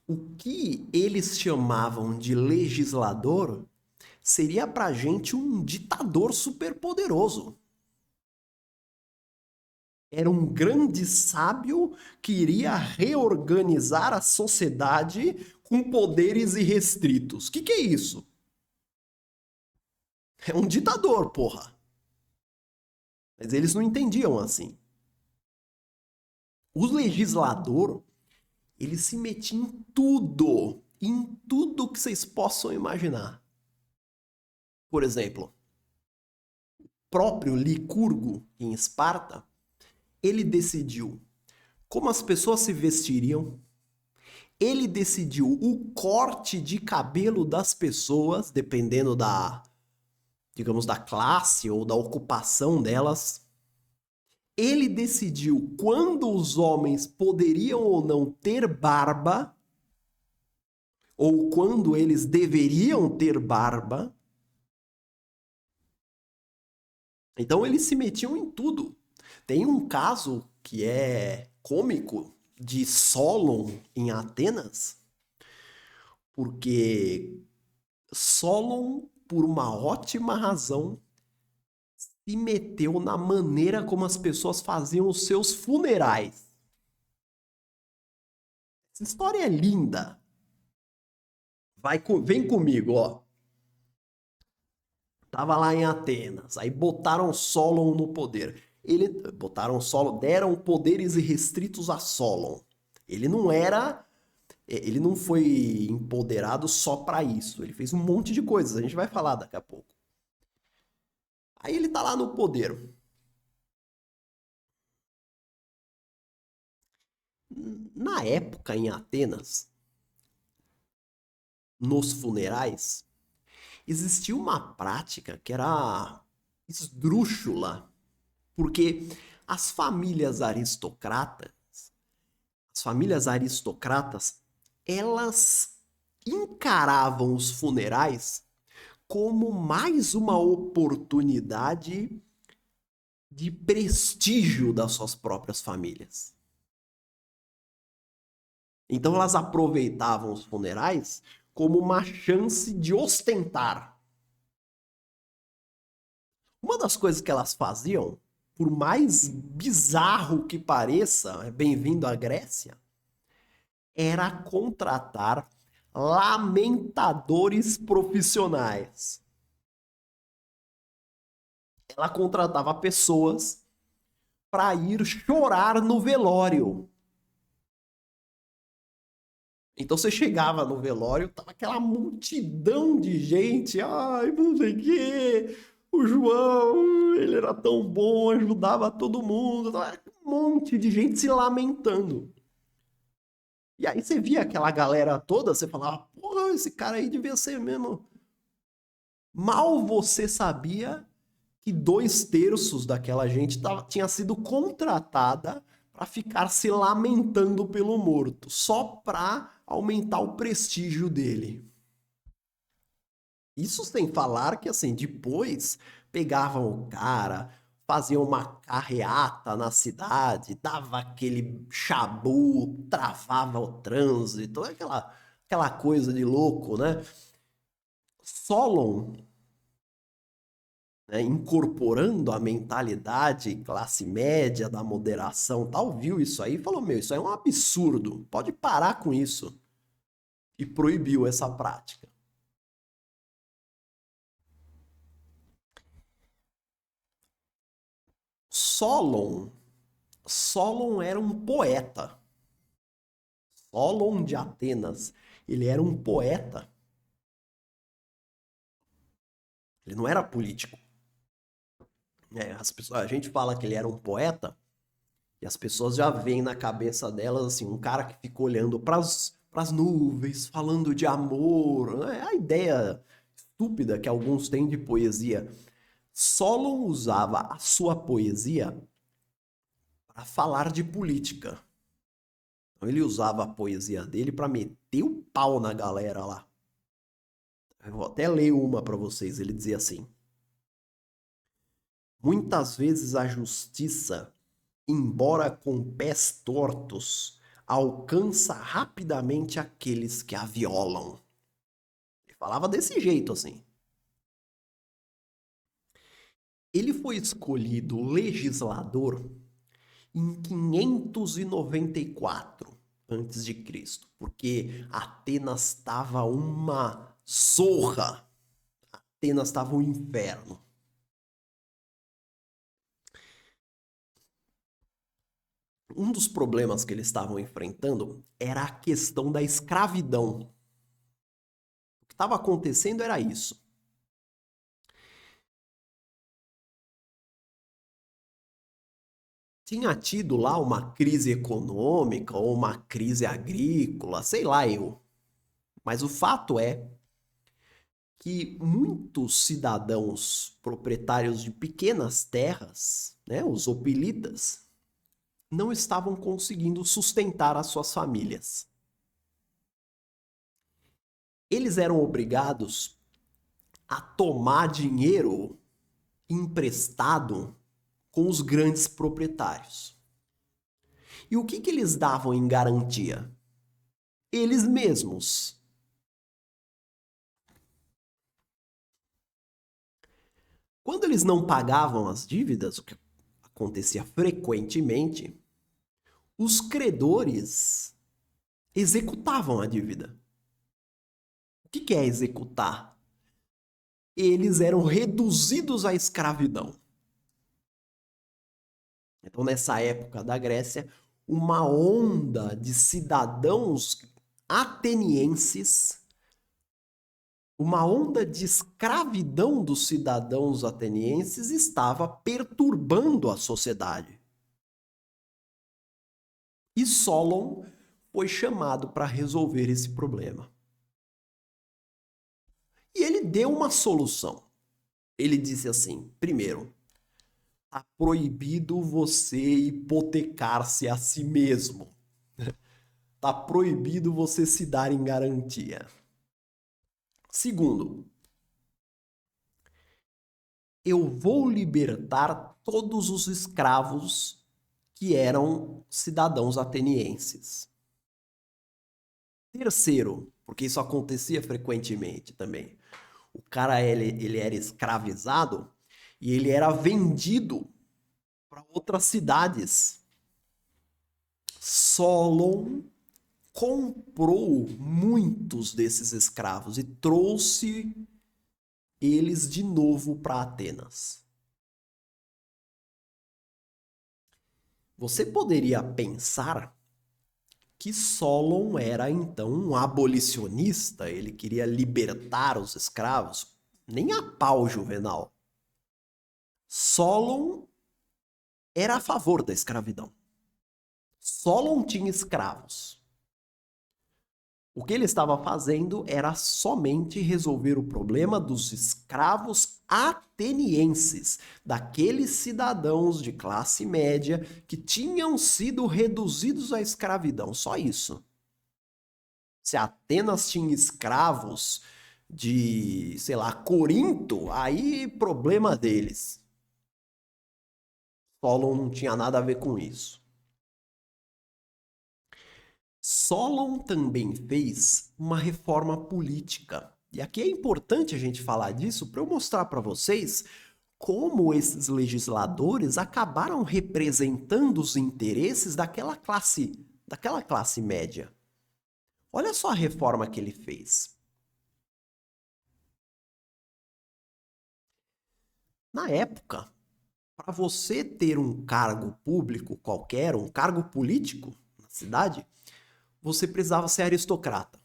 o que eles chamavam de legislador seria pra gente um ditador superpoderoso. Era um grande sábio que iria reorganizar a sociedade com poderes irrestritos. Que é isso? É um ditador, porra. Mas eles não entendiam assim. O legislador, ele se metia em tudo que vocês possam imaginar. Por exemplo, o próprio Licurgo, em Esparta, ele decidiu como as pessoas se vestiriam, ele decidiu o corte de cabelo das pessoas, dependendo da, digamos, da classe ou da ocupação delas. Ele decidiu quando os homens poderiam ou não ter barba, ou quando eles deveriam ter barba. Então eles se metiam em tudo. Tem um caso que é cômico de Solon em Atenas, porque Solon, por uma ótima razão, se meteu na maneira como as pessoas faziam os seus funerais. Essa história é linda. Vem comigo, ó. Tava lá em Atenas, aí botaram Solon no poder. Deram poderes irrestritos a Solon. Ele não foi empoderado só para isso. Ele fez um monte de coisas, a gente vai falar daqui a pouco. Aí ele tá lá no poder. Na época em Atenas, nos funerais, existia uma prática que era esdrúxula, porque as famílias aristocratas, elas encaravam os funerais como mais uma oportunidade de prestígio das suas próprias famílias. Então elas aproveitavam os funerais como uma chance de ostentar. Uma das coisas que elas faziam, por mais bizarro que pareça, bem-vindo à Grécia, era contratar lamentadores profissionais. Ela contratava pessoas para ir chorar no velório. Então você chegava no velório, tava aquela multidão de gente, ai, não sei o quê, o João, ele era tão bom, ajudava todo mundo, um monte de gente se lamentando. E aí você via aquela galera toda, você falava, porra, esse cara aí devia ser mesmo. Mal você sabia que 2/3 daquela gente tinha sido contratada para ficar se lamentando pelo morto, só para aumentar o prestígio dele. Isso sem falar que, assim, depois pegavam o cara, faziam uma carreata na cidade, dava aquele chabu, travava o trânsito, aquela coisa de louco, né? Solon, né, incorporando a mentalidade classe média da moderação, tal, viu isso aí e falou, meu, isso aí é um absurdo, pode parar com isso. E proibiu essa prática. Solon era um poeta. Solon de Atenas, ele era um poeta. Ele não era político. A gente fala que ele era um poeta e as pessoas já veem na cabeça delas assim, um cara que fica olhando para as nuvens, falando de amor. É a ideia estúpida que alguns têm de poesia. Solon usava a sua poesia para falar de política. Então ele usava a poesia dele para meter o pau na galera lá. Eu vou até ler uma para vocês. Ele dizia assim: muitas vezes a justiça, embora com pés tortos, alcança rapidamente aqueles que a violam. Ele falava desse jeito assim. Ele foi escolhido legislador em 594 antes de Cristo, porque Atenas estava uma zorra. Atenas estava um inferno. Um dos problemas que eles estavam enfrentando era a questão da escravidão. O que estava acontecendo era isso. Tinha tido lá uma crise econômica ou uma crise agrícola, sei lá eu. Mas o fato é que muitos cidadãos proprietários de pequenas terras, né, os hoplitas, não estavam conseguindo sustentar as suas famílias. Eles eram obrigados a tomar dinheiro emprestado com os grandes proprietários. E o que eles davam em garantia? Eles mesmos. Quando eles não pagavam as dívidas, o que acontecia frequentemente, os credores executavam a dívida. O que é executar? eles eram reduzidos à escravidão. Então, nessa época da Grécia, uma onda de cidadãos atenienses, uma onda de escravidão dos cidadãos atenienses estava perturbando a sociedade. E Solon foi chamado para resolver esse problema. E ele deu uma solução. Ele disse assim: primeiro, está proibido você hipotecar-se a si mesmo. Está proibido você se dar em garantia. Segundo, eu vou libertar todos os escravos que eram cidadãos atenienses. Terceiro, porque isso acontecia frequentemente também, o cara ele era escravizado e ele era vendido para outras cidades. Solon comprou muitos desses escravos e trouxe eles de novo para Atenas. Você poderia pensar que Solon era então um abolicionista, ele queria libertar os escravos. Nem a pau, Juvenal. Solon era a favor da escravidão. Solon tinha escravos. O que ele estava fazendo era somente resolver o problema dos escravos atenienses, daqueles cidadãos de classe média que tinham sido reduzidos à escravidão. Só isso. Se Atenas tinha escravos de, sei lá, Corinto, aí problema deles. Solon não tinha nada a ver com isso. Solon também fez uma reforma política. E aqui é importante a gente falar disso para eu mostrar para vocês como esses legisladores acabaram representando os interesses daquela classe média. Olha só a reforma que ele fez. Na época, para você ter um cargo público qualquer, um cargo político na cidade, você precisava ser aristocrata.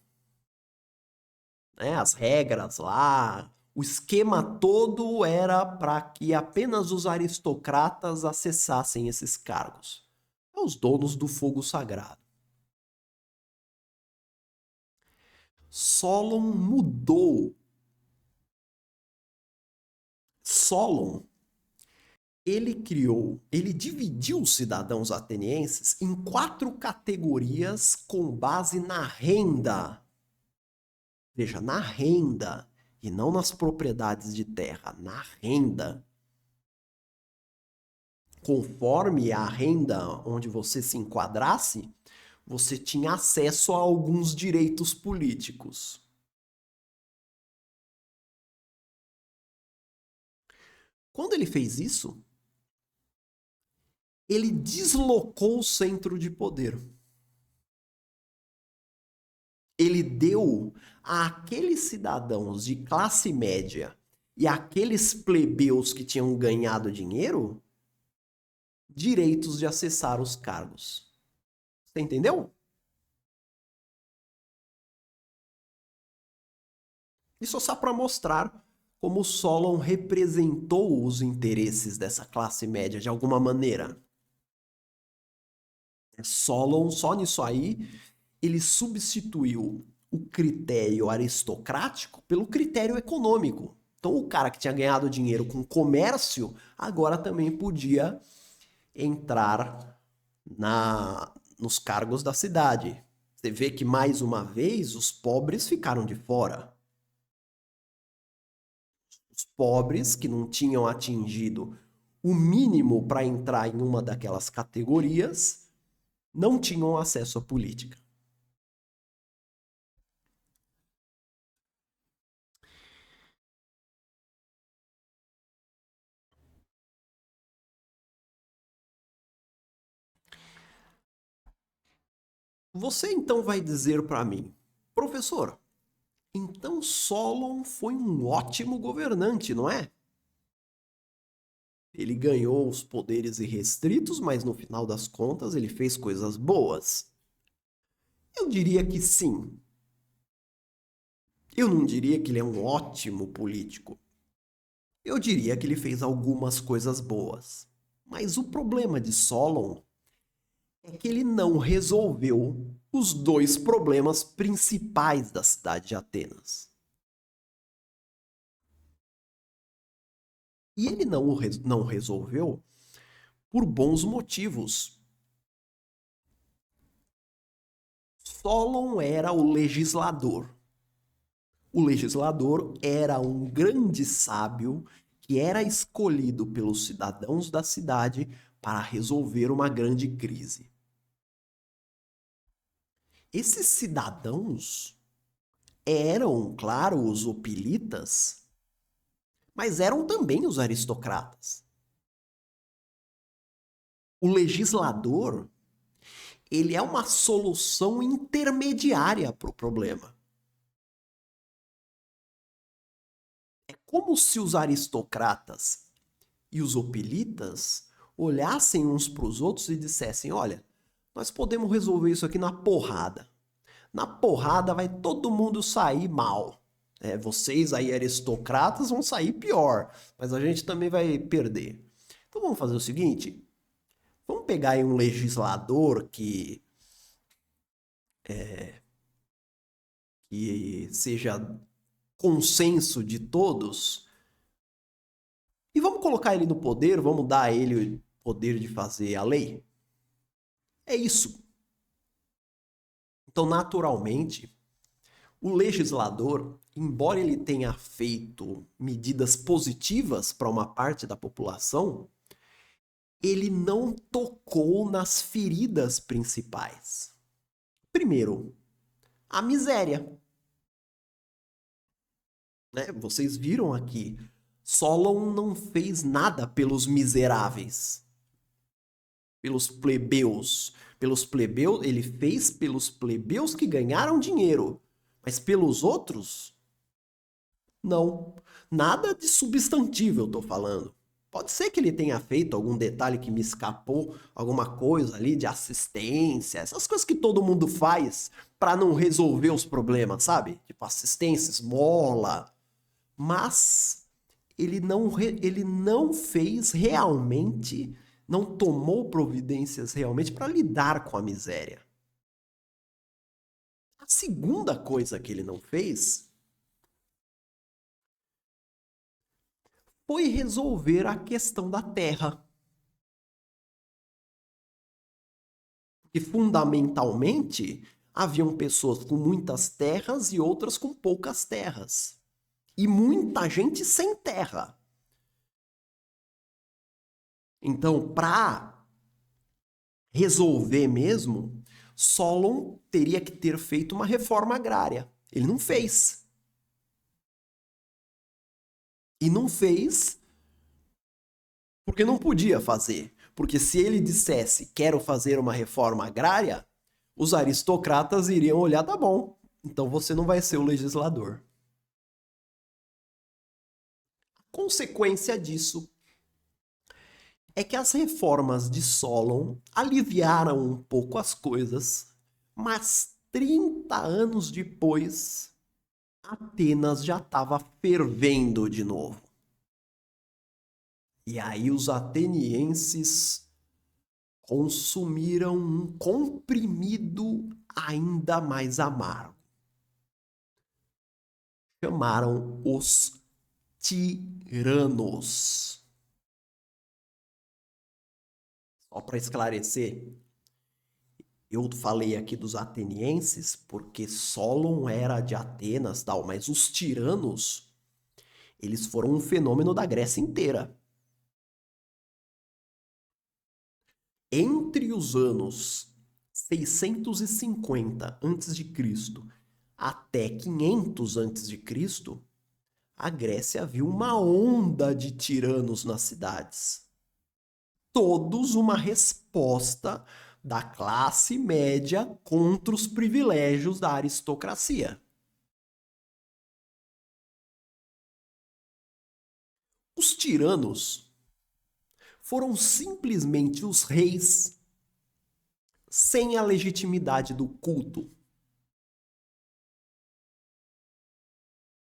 Né? As regras lá, o esquema todo era para que apenas os aristocratas acessassem esses cargos. Os donos do fogo sagrado. Solon mudou. Solon, ele dividiu os cidadãos atenienses em 4 categorias com base na renda. Veja, na renda, e não nas propriedades de terra, na renda. Conforme a renda onde você se enquadrasse, você tinha acesso a alguns direitos políticos. Quando ele fez isso, ele deslocou o centro de poder. Ele deu àqueles cidadãos de classe média e àqueles plebeus que tinham ganhado dinheiro direitos de acessar os cargos. Você entendeu? Isso só para mostrar como Solon representou os interesses dessa classe média de alguma maneira. Solon, só nisso aí, ele substituiu o critério aristocrático pelo critério econômico. Então, o cara que tinha ganhado dinheiro com comércio, agora também podia entrar nos cargos da cidade. Você vê que, mais uma vez, os pobres ficaram de fora. Os pobres que não tinham atingido o mínimo para entrar em uma daquelas categorias não tinham acesso à política. Você então vai dizer para mim, professor, Então Solon foi um ótimo governante, não é? Ele ganhou os poderes irrestritos, mas no final das contas ele fez coisas boas. Eu diria que sim. Eu não diria que ele é um ótimo político. Eu diria que ele fez algumas coisas boas. Mas o problema de Solon é que ele não resolveu os dois problemas principais da cidade de Atenas. E ele não resolveu por bons motivos. Solon era o legislador. O legislador era um grande sábio que era escolhido pelos cidadãos da cidade para resolver uma grande crise. Esses cidadãos eram, claro, os hoplitas, mas eram também os aristocratas. O legislador, ele é uma solução intermediária para o problema. É como se os aristocratas e os hoplitas olhassem uns para os outros e dissessem: olha, nós podemos resolver isso aqui na porrada. Na porrada vai todo mundo sair mal. Vocês aí, aristocratas, vão sair pior, mas a gente também vai perder. Então vamos fazer o seguinte: vamos pegar aí um legislador que seja consenso de todos e vamos colocar ele no poder, vamos dar a ele o poder de fazer a lei. É isso. Então, naturalmente, o legislador, embora ele tenha feito medidas positivas para uma parte da população, ele não tocou nas feridas principais. Primeiro, a miséria. Vocês viram aqui, Solon não fez nada pelos miseráveis, pelos plebeus. Pelos plebeus, ele fez pelos plebeus que ganharam dinheiro, mas pelos outros, não. Nada de substantivo eu tô falando. Pode ser que ele tenha feito algum detalhe que me escapou, alguma coisa ali de assistência, essas coisas que todo mundo faz para não resolver os problemas, sabe? Tipo assistência, esmola. Mas ele não fez realmente, não tomou providências realmente para lidar com a miséria. A segunda coisa que ele não fez foi resolver a questão da terra. Porque fundamentalmente haviam pessoas com muitas terras e outras com poucas terras. E muita gente sem terra. Então, para resolver mesmo, Solon teria que ter feito uma reforma agrária. Ele não fez. E não fez porque não podia fazer. Porque se ele dissesse, quero fazer uma reforma agrária, os aristocratas iriam olhar, tá bom, então você não vai ser o legislador. Consequência disso é que as reformas de Solon aliviaram um pouco as coisas, mas 30 anos depois, Atenas já estava fervendo de novo. E aí os atenienses consumiram um comprimido ainda mais amargo. Chamaram os tiranos. Só para esclarecer, eu falei aqui dos atenienses porque Solon era de Atenas, tal, mas os tiranos, eles foram um fenômeno da Grécia inteira. Entre os anos 650 a.C. até 500 a.C., a Grécia viu uma onda de tiranos nas cidades. Todos uma resposta da classe média contra os privilégios da aristocracia. Os tiranos foram simplesmente os reis sem a legitimidade do culto.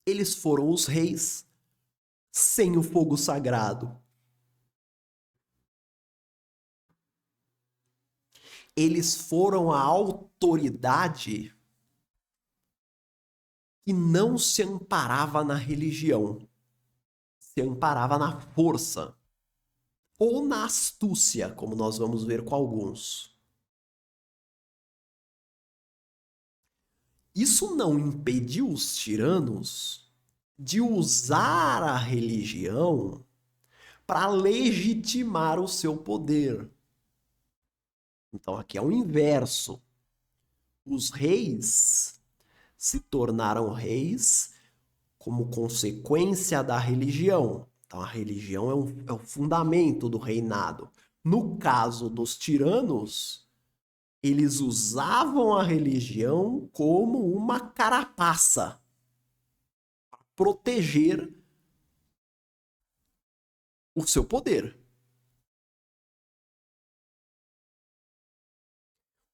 Eles foram os reis sem o fogo sagrado. Eles foram a autoridade que não se amparava na religião, se amparava na força ou na astúcia, como nós vamos ver com alguns. Isso não impediu os tiranos de usar a religião para legitimar o seu poder. Então aqui é o inverso. Os reis se tornaram reis como consequência da religião. Então a religião é o fundamento do reinado. No caso dos tiranos, eles usavam a religião como uma carapaça para proteger o seu poder.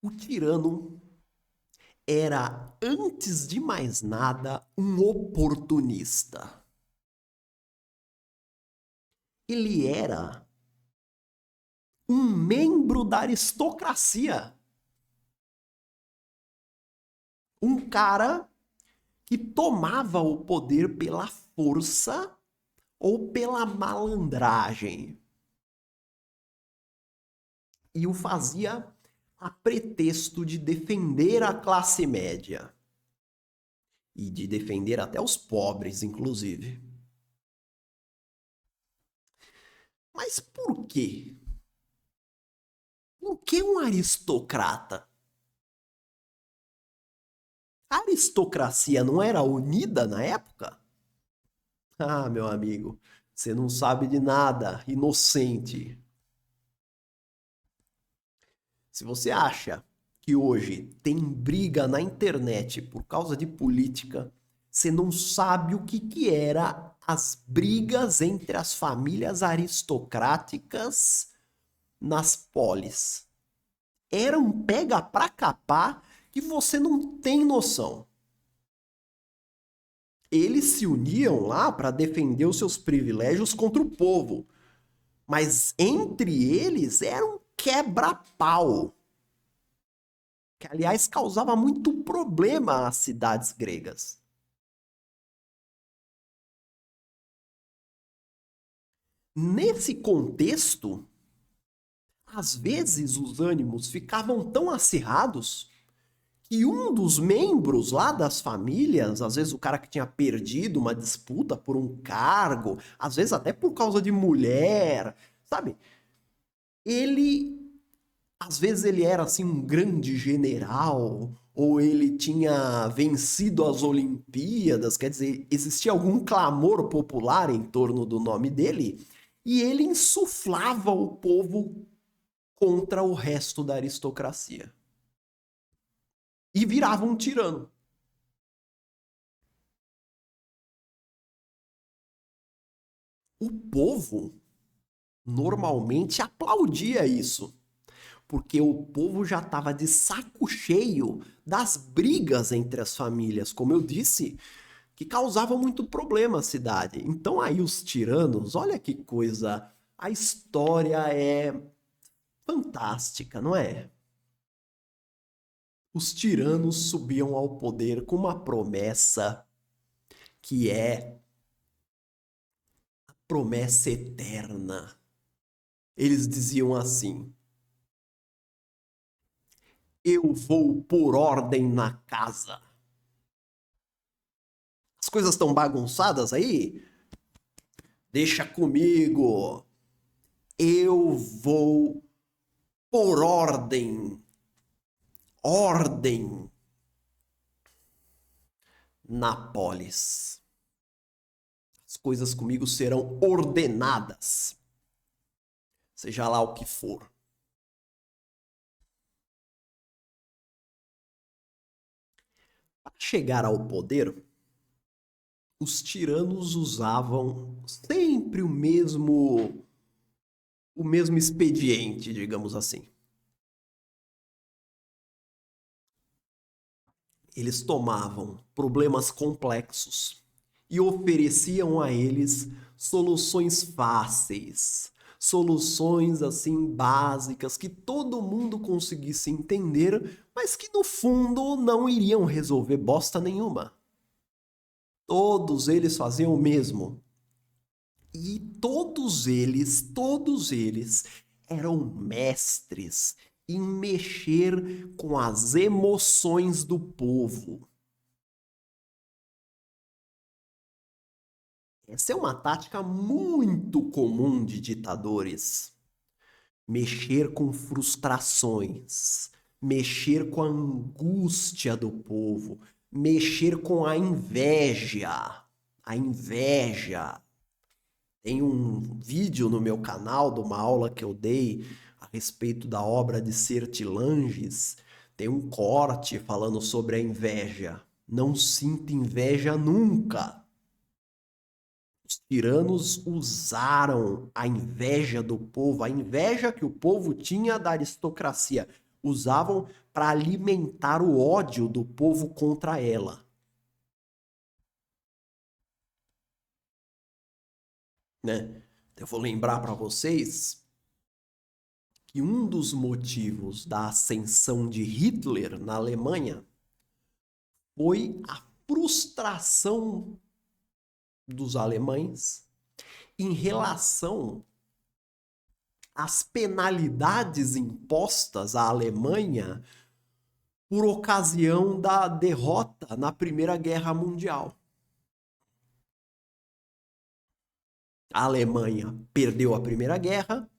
O tirano era, antes de mais nada, um oportunista. Ele era um membro da aristocracia. Um cara que tomava o poder pela força ou pela malandragem. E o fazia a pretexto de defender a classe média. E de defender até os pobres, inclusive. Mas por quê? Por que um aristocrata? A aristocracia não era unida na época? Ah, meu amigo, você não sabe de nada, inocente. Se você acha que hoje tem briga na internet por causa de política, você não sabe o que era as brigas entre as famílias aristocráticas nas polis. Era um pega pra capar que você não tem noção. Eles se uniam lá para defender os seus privilégios contra o povo. Mas entre eles era um quebra-pau. Que, aliás, causava muito problema às cidades gregas. Nesse contexto, às vezes os ânimos ficavam tão acirrados que um dos membros lá das famílias, às vezes o cara que tinha perdido uma disputa por um cargo, às vezes até por causa de mulher, sabe? Às vezes ele era assim um grande general, ou ele tinha vencido as Olimpíadas, quer dizer, existia algum clamor popular em torno do nome dele, e ele insuflava o povo contra o resto da aristocracia. E virava um tirano. O povo normalmente aplaudia isso, porque o povo já estava de saco cheio das brigas entre as famílias, como eu disse, que causavam muito problema à cidade. Então aí os tiranos, olha que coisa, a história é fantástica, não é? Os tiranos subiam ao poder com uma promessa que é a promessa eterna. Eles diziam assim: eu vou pôr ordem na casa. As coisas estão bagunçadas aí? Deixa comigo. Eu vou pôr ordem. Ordem na polis. As coisas comigo serão ordenadas. Seja lá o que for. Para chegar ao poder, os tiranos usavam sempre sempre o mesmo expediente, digamos assim. Eles tomavam problemas complexos e ofereciam a eles soluções fáceis, soluções assim básicas que todo mundo conseguisse entender, mas que no fundo não iriam resolver bosta nenhuma. Todos eles faziam o mesmo. E todos eles eram mestres em mexer com as emoções do povo. Essa é uma tática muito comum de ditadores. Mexer com frustrações, mexer com a angústia do povo, mexer com a inveja. A inveja. Tem um vídeo no meu canal de uma aula que eu dei a respeito da obra de Sertilanges. Tem um corte falando sobre a inveja. Não sinta inveja nunca. Os tiranos usaram a inveja do povo, a inveja que o povo tinha da aristocracia, usavam para alimentar o ódio do povo contra ela. Né? Eu vou lembrar para vocês que um dos motivos da ascensão de Hitler na Alemanha foi a frustração dos alemães em relação às penalidades impostas à Alemanha por ocasião da derrota na Primeira Guerra Mundial. A Alemanha perdeu a Primeira Guerra,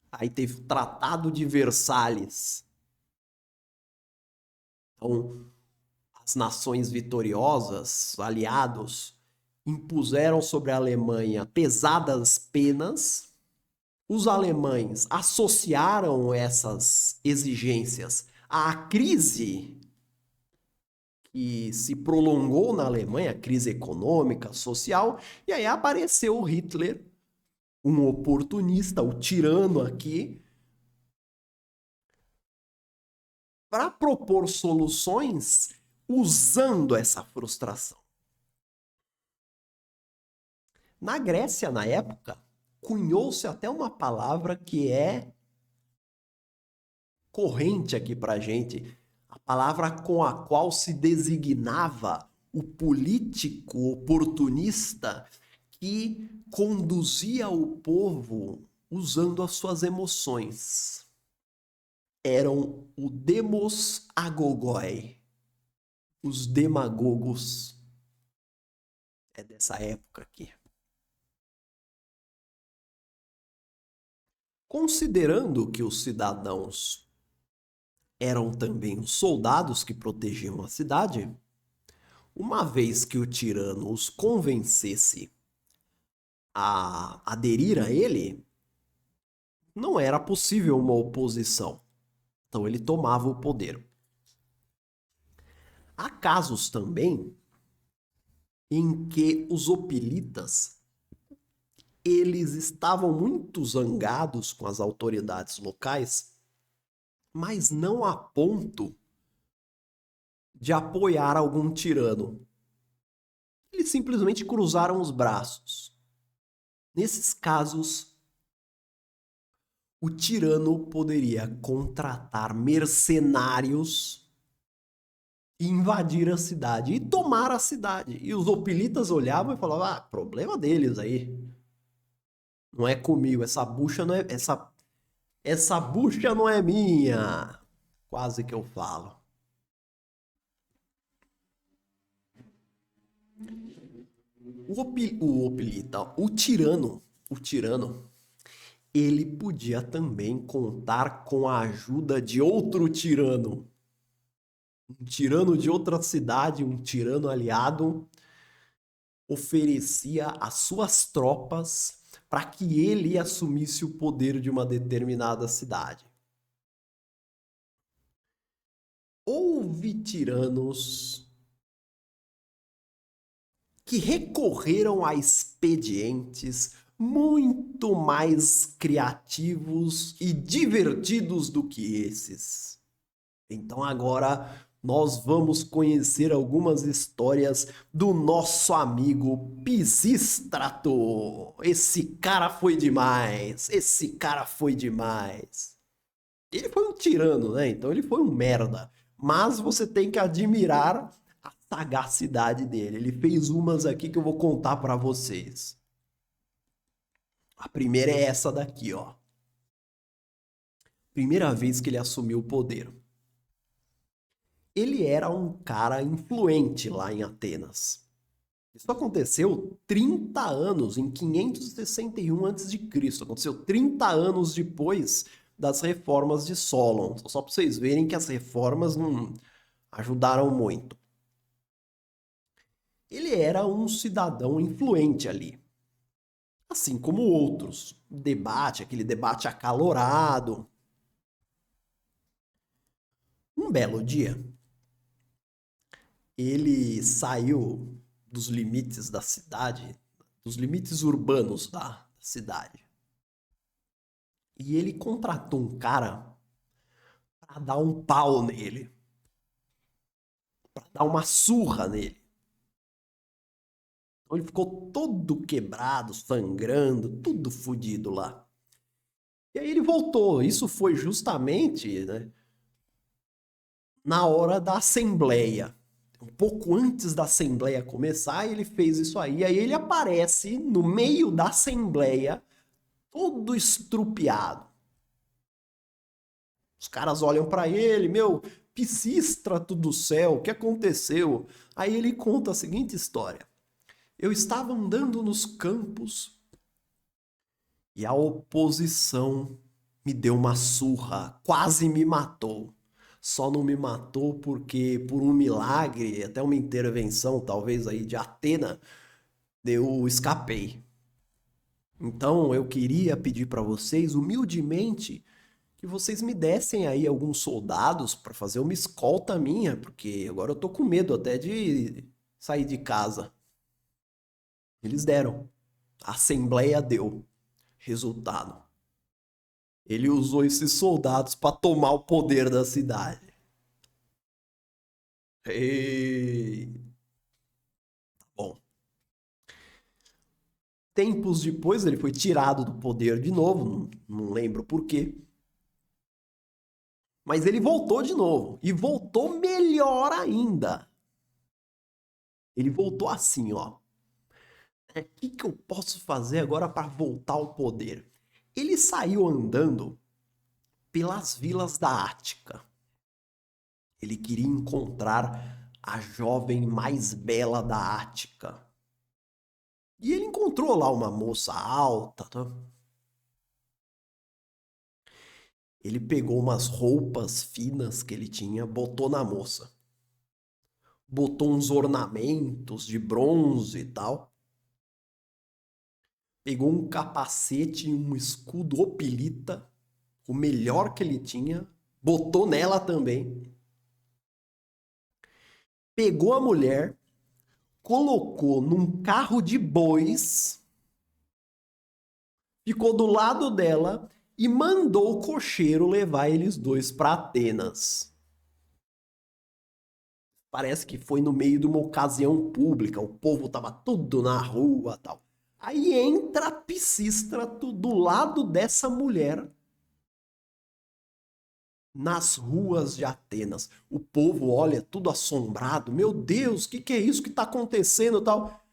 aí teve o Tratado de Versalhes. Então, as nações vitoriosas, aliados, impuseram sobre a Alemanha pesadas penas. Os alemães associaram essas exigências à crise que se prolongou na Alemanha, a crise econômica, social, e aí apareceu o Hitler, um oportunista, o tirano aqui, para propor soluções usando essa frustração. Na Grécia, na época, cunhou-se até uma palavra que é corrente aqui pra gente, a palavra com a qual se designava o político oportunista que conduzia o povo usando as suas emoções. Eram o demos agogoi, os demagogos. É dessa época aqui. Considerando que os cidadãos eram também os soldados que protegiam a cidade, uma vez que o tirano os convencesse a aderir a ele, não era possível uma oposição. Então ele tomava o poder. Há casos também em que os hoplitas eles estavam muito zangados com as autoridades locais, mas não a ponto de apoiar algum tirano. Eles simplesmente cruzaram os braços. Nesses casos, o tirano poderia contratar mercenários e invadir a cidade e tomar a cidade. E os hoplitas olhavam e falavam: problema deles aí. Não é comigo, essa bucha não é essa bucha não é minha. Quase que eu falo. O tirano, ele podia também contar com a ajuda de outro tirano. Um tirano de outra cidade, um tirano aliado, oferecia as suas tropas para que ele assumisse o poder de uma determinada cidade. Houve tiranos que recorreram a expedientes muito mais criativos e divertidos do que esses. Então agora nós vamos conhecer algumas histórias do nosso amigo Pisístrato. Esse cara foi demais, esse cara foi demais. Ele foi um tirano, né? Então ele foi um merda. Mas você tem que admirar a sagacidade dele. Ele fez umas aqui que eu vou contar pra vocês. A primeira é essa daqui, ó. Primeira vez que ele assumiu o poder. Ele era um cara influente lá em Atenas. Isso aconteceu 30 anos, em 561 a.C. Aconteceu 30 anos depois das reformas de Solon. Só para vocês verem que as reformas não ajudaram muito. Ele era um cidadão influente ali. Assim como outros. Debate, aquele debate acalorado. Um belo dia, ele saiu dos limites da cidade, dos limites urbanos da cidade. E ele contratou um cara para dar um pau nele. Para dar uma surra nele. Então ele ficou todo quebrado, sangrando, tudo fodido lá. E aí ele voltou. Isso foi justamente, né, na hora da assembleia. Um pouco antes da assembleia começar, ele fez isso aí. Aí ele aparece no meio da assembleia, todo estrupiado. Os caras olham pra ele, meu, Pisístrato do céu, o que aconteceu? Aí ele conta a seguinte história. Eu estava andando nos campos e a oposição me deu uma surra, quase me matou. Só não me matou porque, por um milagre, até uma intervenção, talvez aí de Atena, eu escapei. Então eu queria pedir para vocês, humildemente, que vocês me dessem aí alguns soldados para fazer uma escolta minha, porque agora eu tô com medo até de sair de casa. Eles deram. A assembleia deu. Resultado. Ele usou esses soldados para tomar o poder da cidade. E... Bom. Tempos depois ele foi tirado do poder de novo, não lembro por quê. Mas ele voltou de novo. E voltou melhor ainda. Ele voltou assim, ó. O que eu posso fazer agora para voltar ao poder? Ele saiu andando pelas vilas da Ática. Ele queria encontrar a jovem mais bela da Ática. E ele encontrou lá uma moça alta. Tá? Ele pegou umas roupas finas que ele tinha, botou na moça. Botou uns ornamentos de bronze e tal. Pegou um capacete e um escudo opilita, o melhor que ele tinha, botou nela também. Pegou a mulher, colocou num carro de bois, ficou do lado dela e mandou o cocheiro levar eles dois para Atenas. Parece que foi no meio de uma ocasião pública, o povo tava tudo na rua e tal. Aí entra Pisístrato do lado dessa mulher nas ruas de Atenas. O povo olha tudo assombrado. Meu Deus, o que é isso que está acontecendo e tal?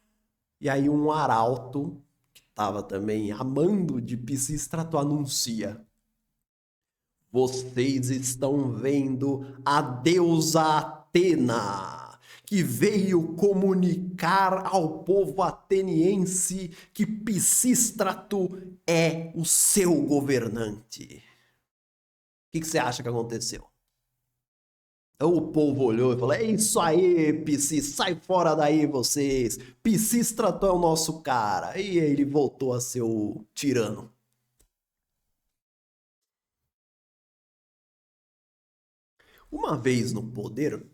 E aí um arauto, que estava também amando de Pisístrato, anuncia. Vocês estão vendo a deusa Atena, que veio comunicar ao povo ateniense que Pisístrato é o seu governante. O que você acha que aconteceu? O povo olhou e falou, é isso aí, Pisístrato, sai fora daí vocês. Pisístrato é o nosso cara. E aí ele voltou a ser o tirano. Uma vez no poder,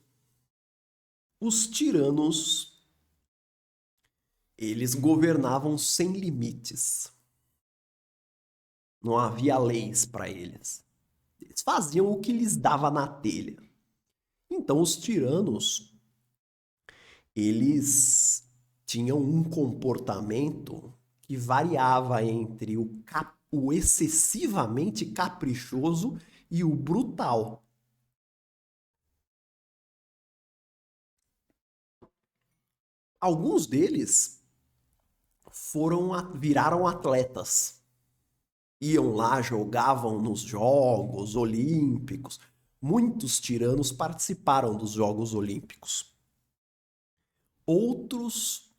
os tiranos, eles governavam sem limites. Não havia leis para eles. Eles faziam o que lhes dava na telha. Então os tiranos, eles tinham um comportamento que variava entre o excessivamente caprichoso e o brutal. Alguns deles viraram atletas. Iam lá, jogavam nos Jogos Olímpicos. Muitos tiranos participaram dos Jogos Olímpicos. Outros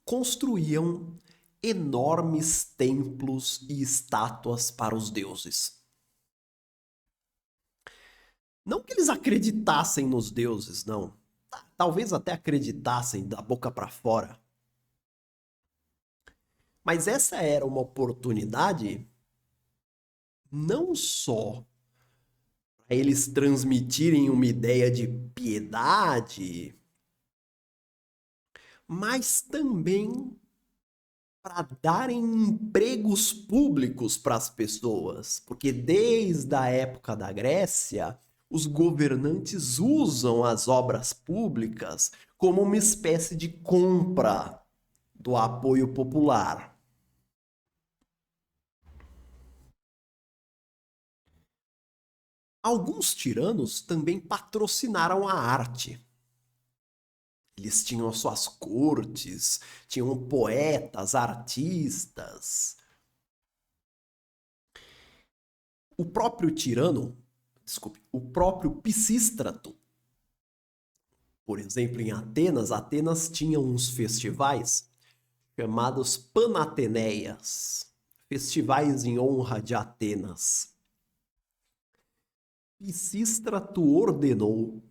construíam enormes templos e estátuas para os deuses. Não que eles acreditassem nos deuses, não. Talvez até acreditassem da boca para fora. Mas essa era uma oportunidade não só para eles transmitirem uma ideia de piedade, mas também para darem empregos públicos para as pessoas. Porque desde a época da Grécia, os governantes usam as obras públicas como uma espécie de compra do apoio popular. Alguns tiranos também patrocinaram a arte. Eles tinham as suas cortes, tinham poetas, artistas. O próprio o próprio Pisístrato, por exemplo, em Atenas tinha uns festivais chamados Panateneias, festivais em honra de Atenas. Pisístrato ordenou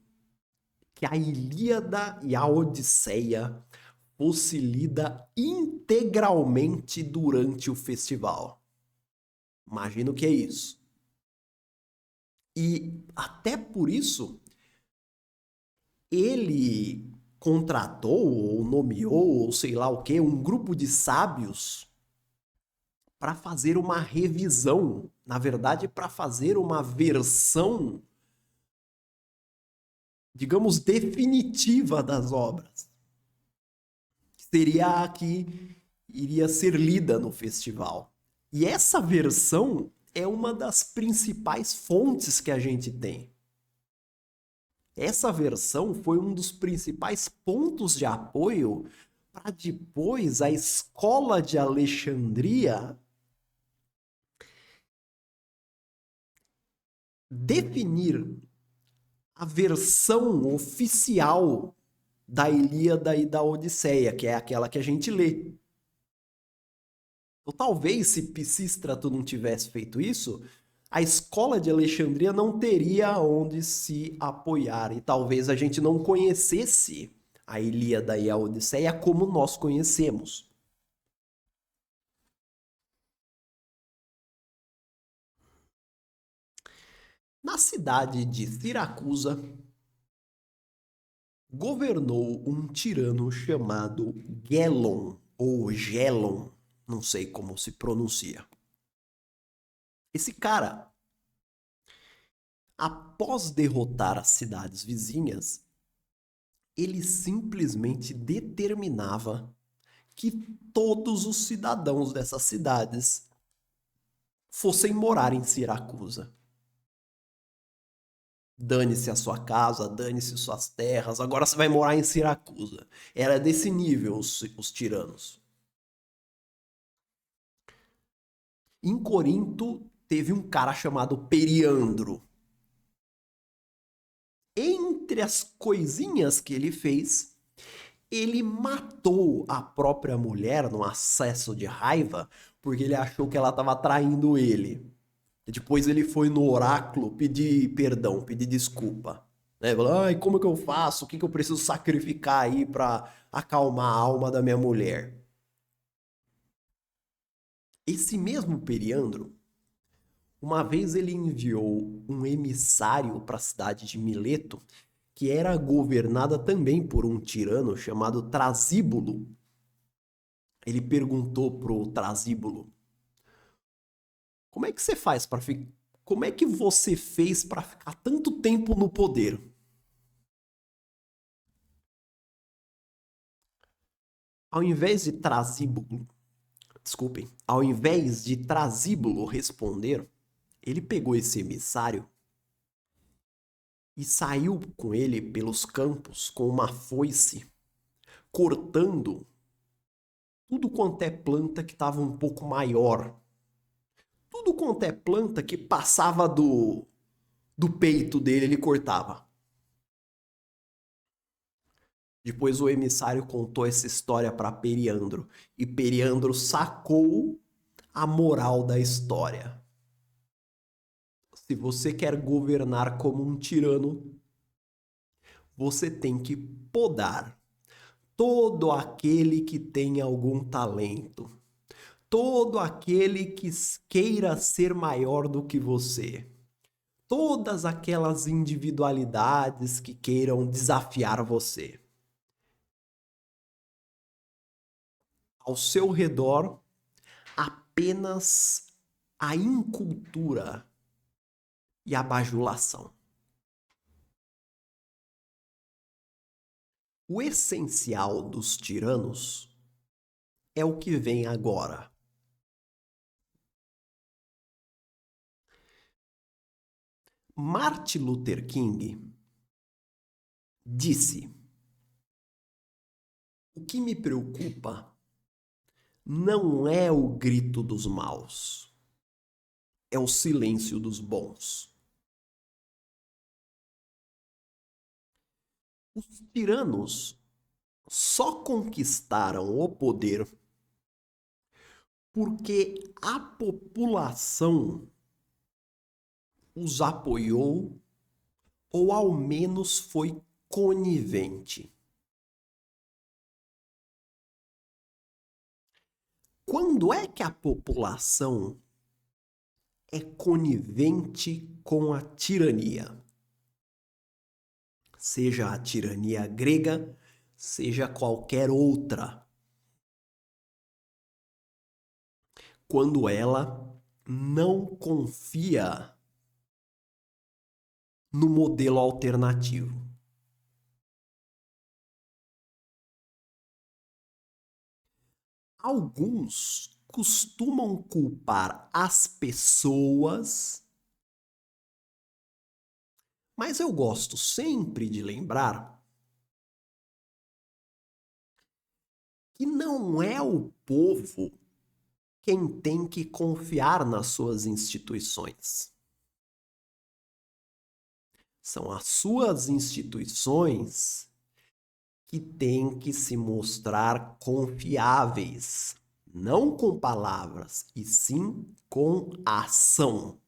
que a Ilíada e a Odisseia fosse lida integralmente durante o festival. Imagina o que é isso. E até por isso, ele contratou ou nomeou, ou sei lá o que, um grupo de sábios para fazer uma revisão, na verdade, para fazer uma versão, digamos, definitiva das obras. Seria a que iria ser lida no festival. E essa versão é uma das principais fontes que a gente tem. Essa versão foi um dos principais pontos de apoio para depois a escola de Alexandria definir a versão oficial da Ilíada e da Odisseia, que é aquela que a gente lê. Então, talvez se Pisístrato não tivesse feito isso, a escola de Alexandria não teria onde se apoiar e talvez a gente não conhecesse a Ilíada e a Odisseia como nós conhecemos. Na cidade de Siracusa, governou um tirano chamado Gelon, ou Gelon, não sei como se pronuncia. Esse cara, após derrotar as cidades vizinhas, ele simplesmente determinava que todos os cidadãos dessas cidades fossem morar em Siracusa. Dane-se a sua casa, dane-se suas terras, agora você vai morar em Siracusa. Era desse nível os tiranos. Em Corinto, teve um cara chamado Periandro. Entre as coisinhas que ele fez, ele matou a própria mulher num acesso de raiva, porque ele achou que ela estava traindo ele. Depois ele foi no oráculo pedir perdão, pedir desculpa. Né? Falou, ai, como que eu faço? O que eu preciso sacrificar aí para acalmar a alma da minha mulher? Esse mesmo Periandro, uma vez ele enviou um emissário para a cidade de Mileto, que era governada também por um tirano chamado Trasíbulo. Ele perguntou pro Trasíbulo, Como é que você faz para Como é que você fez para ficar tanto tempo no poder? Ao invés de Trasíbulo, desculpem, ao invés de Trasíbulo responder, ele pegou esse emissário e saiu com ele pelos campos com uma foice, cortando tudo quanto é planta que estava um pouco maior. Tudo quanto é planta que passava do peito dele, ele cortava. Depois o emissário contou essa história para Periandro, e Periandro sacou a moral da história. Se você quer governar como um tirano, você tem que podar todo aquele que tem algum talento, todo aquele que queira ser maior do que você, todas aquelas individualidades que queiram desafiar você. Ao seu redor, apenas a incultura e a bajulação. O essencial dos tiranos é o que vem agora. Martin Luther King disse: "O que me preocupa não é o grito dos maus, é o silêncio dos bons." Os tiranos só conquistaram o poder porque a população os apoiou ou ao menos foi conivente. Quando é que a população é conivente com a tirania? Seja a tirania grega, seja qualquer outra. Quando ela não confia no modelo alternativo. Alguns costumam culpar as pessoas, mas eu gosto sempre de lembrar que não é o povo quem tem que confiar nas suas instituições. São as suas instituições que têm que se mostrar confiáveis, não com palavras, e sim com ação.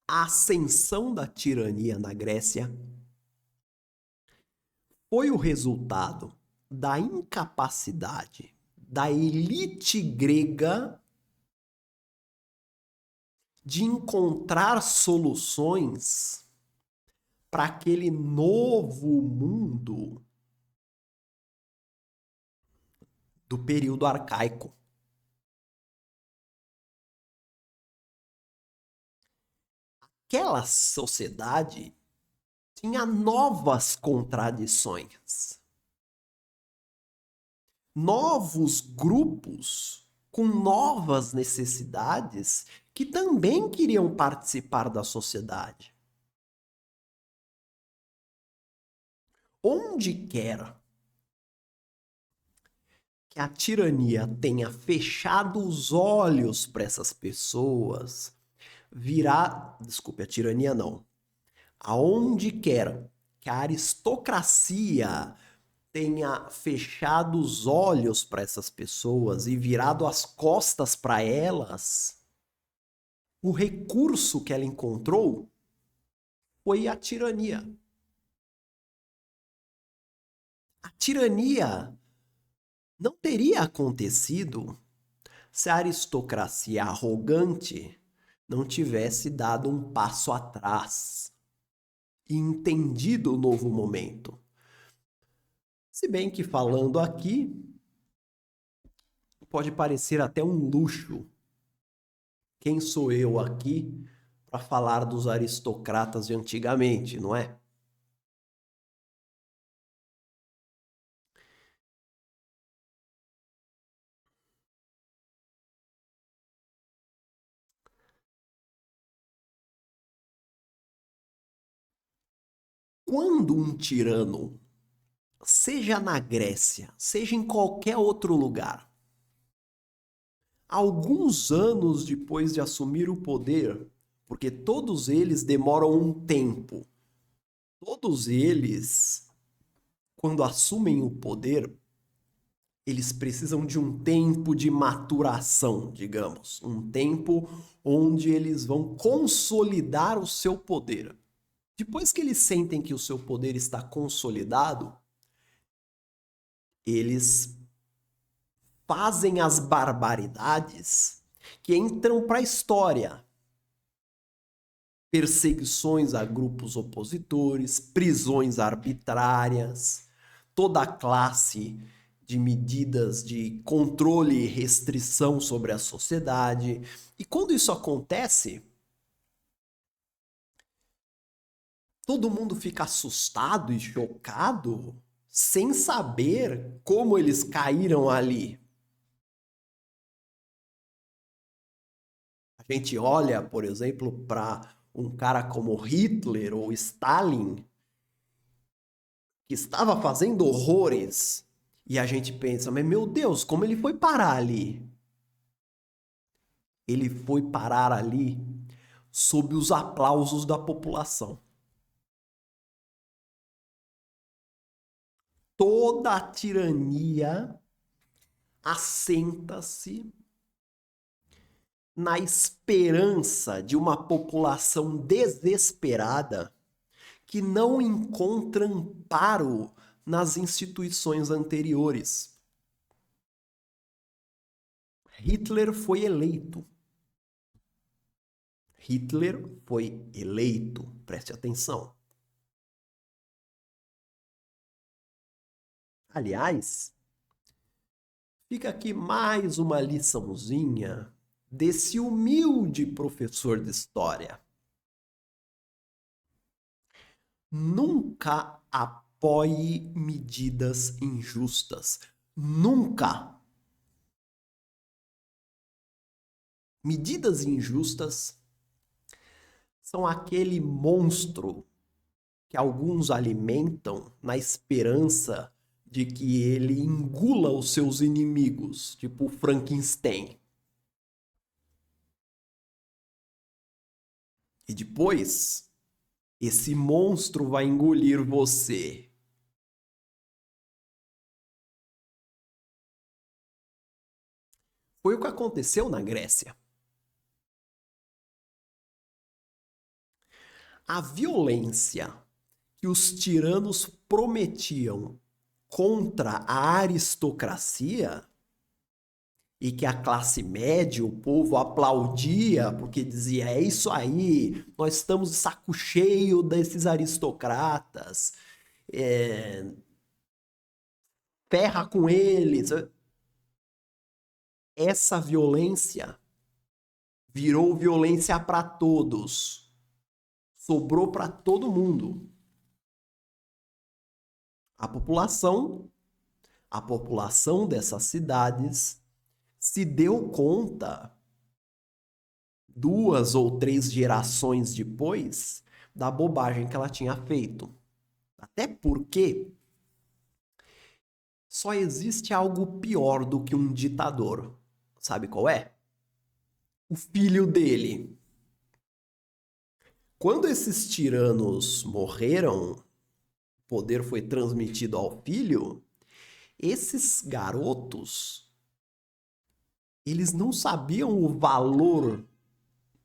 A ascensão da tirania na Grécia foi o resultado da incapacidade da elite grega de encontrar soluções para aquele novo mundo do período arcaico. Aquela sociedade tinha novas contradições, novos grupos com novas necessidades que também queriam participar da sociedade. Onde quer que a tirania tenha fechado os olhos para essas pessoas, desculpe, a tirania não. Aonde quer que a aristocracia tenha fechado os olhos para essas pessoas e virado as costas para elas, o recurso que ela encontrou foi a tirania. A tirania não teria acontecido se a aristocracia arrogante não tivesse dado um passo atrás e entendido o novo momento. Se bem que falando aqui, pode parecer até um luxo. Quem sou eu aqui para falar dos aristocratas de antigamente, não é? Quando um tirano, seja na Grécia, seja em qualquer outro lugar, alguns anos depois de assumir o poder, porque todos eles demoram um tempo, todos eles, quando assumem o poder, eles precisam de um tempo de maturação, digamos, um tempo onde eles vão consolidar o seu poder. Depois que eles sentem que o seu poder está consolidado, eles fazem as barbaridades que entram para a história. Perseguições a grupos opositores, prisões arbitrárias, toda a classe de medidas de controle e restrição sobre a sociedade. E quando isso acontece, todo mundo fica assustado e chocado, sem saber como eles caíram ali. A gente olha, por exemplo, para um cara como Hitler ou Stalin, que estava fazendo horrores, e a gente pensa, mas meu Deus, como ele foi parar ali? Ele foi parar ali sob os aplausos da população. Toda a tirania assenta-se na esperança de uma população desesperada que não encontra amparo nas instituições anteriores. Hitler foi eleito. Hitler foi eleito, preste atenção. Aliás, fica aqui mais uma liçãozinha desse humilde professor de história. Nunca apoie medidas injustas. Nunca. Medidas injustas são aquele monstro que alguns alimentam na esperança de que ele engula os seus inimigos, tipo Frankenstein. E depois, esse monstro vai engolir você. Foi o que aconteceu na Grécia. A violência que os tiranos prometiam contra a aristocracia e que a classe média, o povo aplaudia porque dizia, é isso aí, nós estamos de saco cheio desses aristocratas, ferra com eles. Essa violência virou violência para todos, sobrou para todo mundo. A população dessas cidades se deu conta, 2 ou 3 gerações depois, da bobagem que ela tinha feito. Até porque só existe algo pior do que um ditador. Sabe qual é? O filho dele. Quando esses tiranos morreram, o poder foi transmitido ao filho, esses garotos, eles não sabiam o valor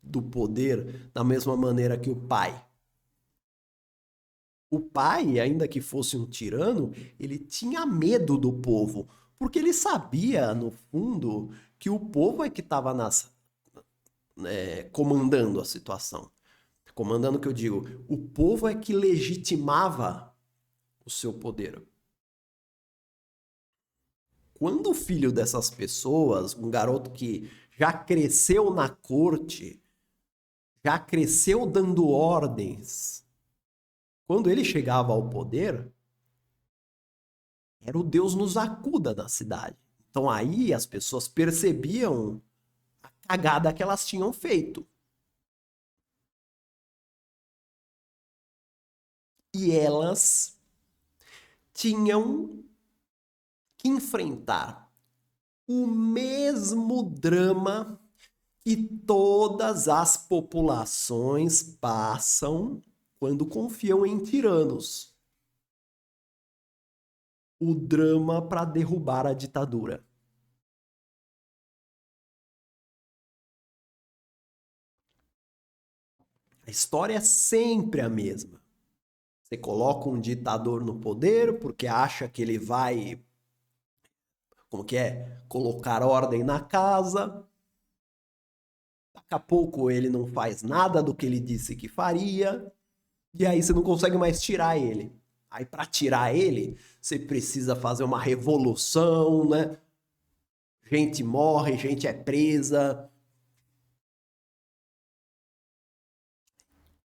do poder da mesma maneira que o pai. O pai, ainda que fosse um tirano, ele tinha medo do povo, porque ele sabia, no fundo, que o povo é que estava comandando a situação. Comandando o que eu digo, o povo é que legitimava o seu poder. Quando o filho dessas pessoas, um garoto que já cresceu na corte, já cresceu dando ordens, quando ele chegava ao poder, era o Deus nos acuda da cidade. Então aí as pessoas percebiam a cagada que elas tinham feito. E elas tinham que enfrentar o mesmo drama que todas as populações passam quando confiam em tiranos. O drama para derrubar a ditadura. A história é sempre a mesma. Você coloca um ditador no poder porque acha que ele vai, como que é, colocar ordem na casa. Daqui a pouco ele não faz nada do que ele disse que faria. E aí você não consegue mais tirar ele. Aí para tirar ele, você precisa fazer uma revolução, né? Gente morre, gente é presa.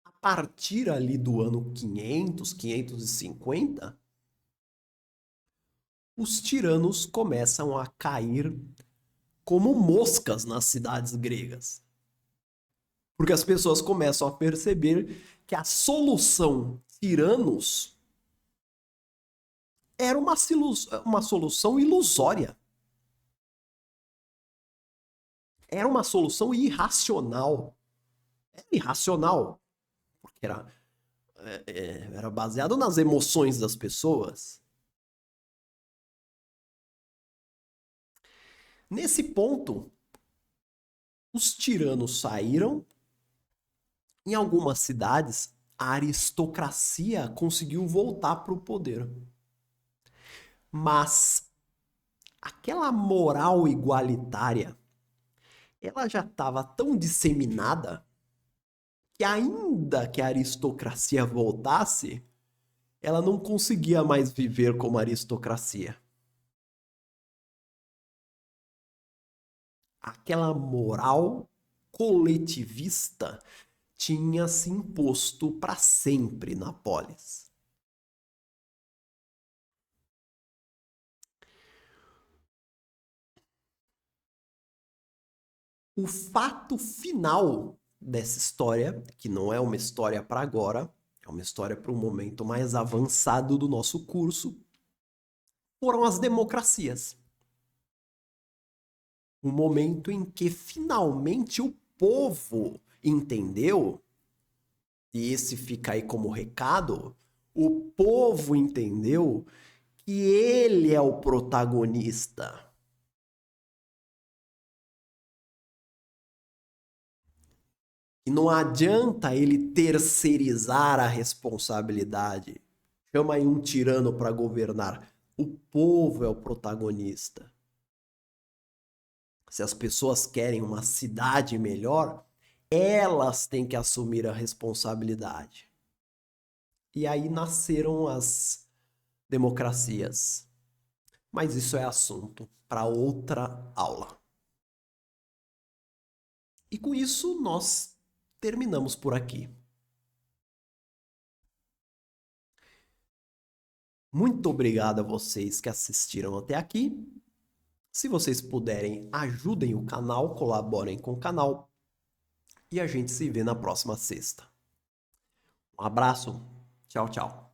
A partir ali do ano 500, 550, os tiranos começam a cair como moscas nas cidades gregas. Porque as pessoas começam a perceber que a solução tiranos era uma solução ilusória. Era uma solução irracional. Era irracional. Porque era baseado nas emoções das pessoas. Nesse ponto, os tiranos saíram. Em algumas cidades, a aristocracia conseguiu voltar para o poder. Mas aquela moral igualitária, ela já estava tão disseminada que ainda que a aristocracia voltasse, ela não conseguia mais viver como aristocracia. Aquela moral coletivista tinha se imposto para sempre na polis. O fato final dessa história, que não é uma história para agora, é uma história para um momento mais avançado do nosso curso, foram as democracias. O momento em que finalmente o povo entendeu, e esse fica aí como recado, o povo entendeu que ele é o protagonista. E não adianta ele terceirizar a responsabilidade. Chama aí um tirano para governar. O povo é o protagonista. Se as pessoas querem uma cidade melhor, elas têm que assumir a responsabilidade. E aí nasceram as democracias. Mas isso é assunto para outra aula. E com isso nós terminamos por aqui. Muito obrigado a vocês que assistiram até aqui. Se vocês puderem, ajudem o canal, colaborem com o canal. E a gente se vê na próxima sexta. Um abraço. Tchau, tchau.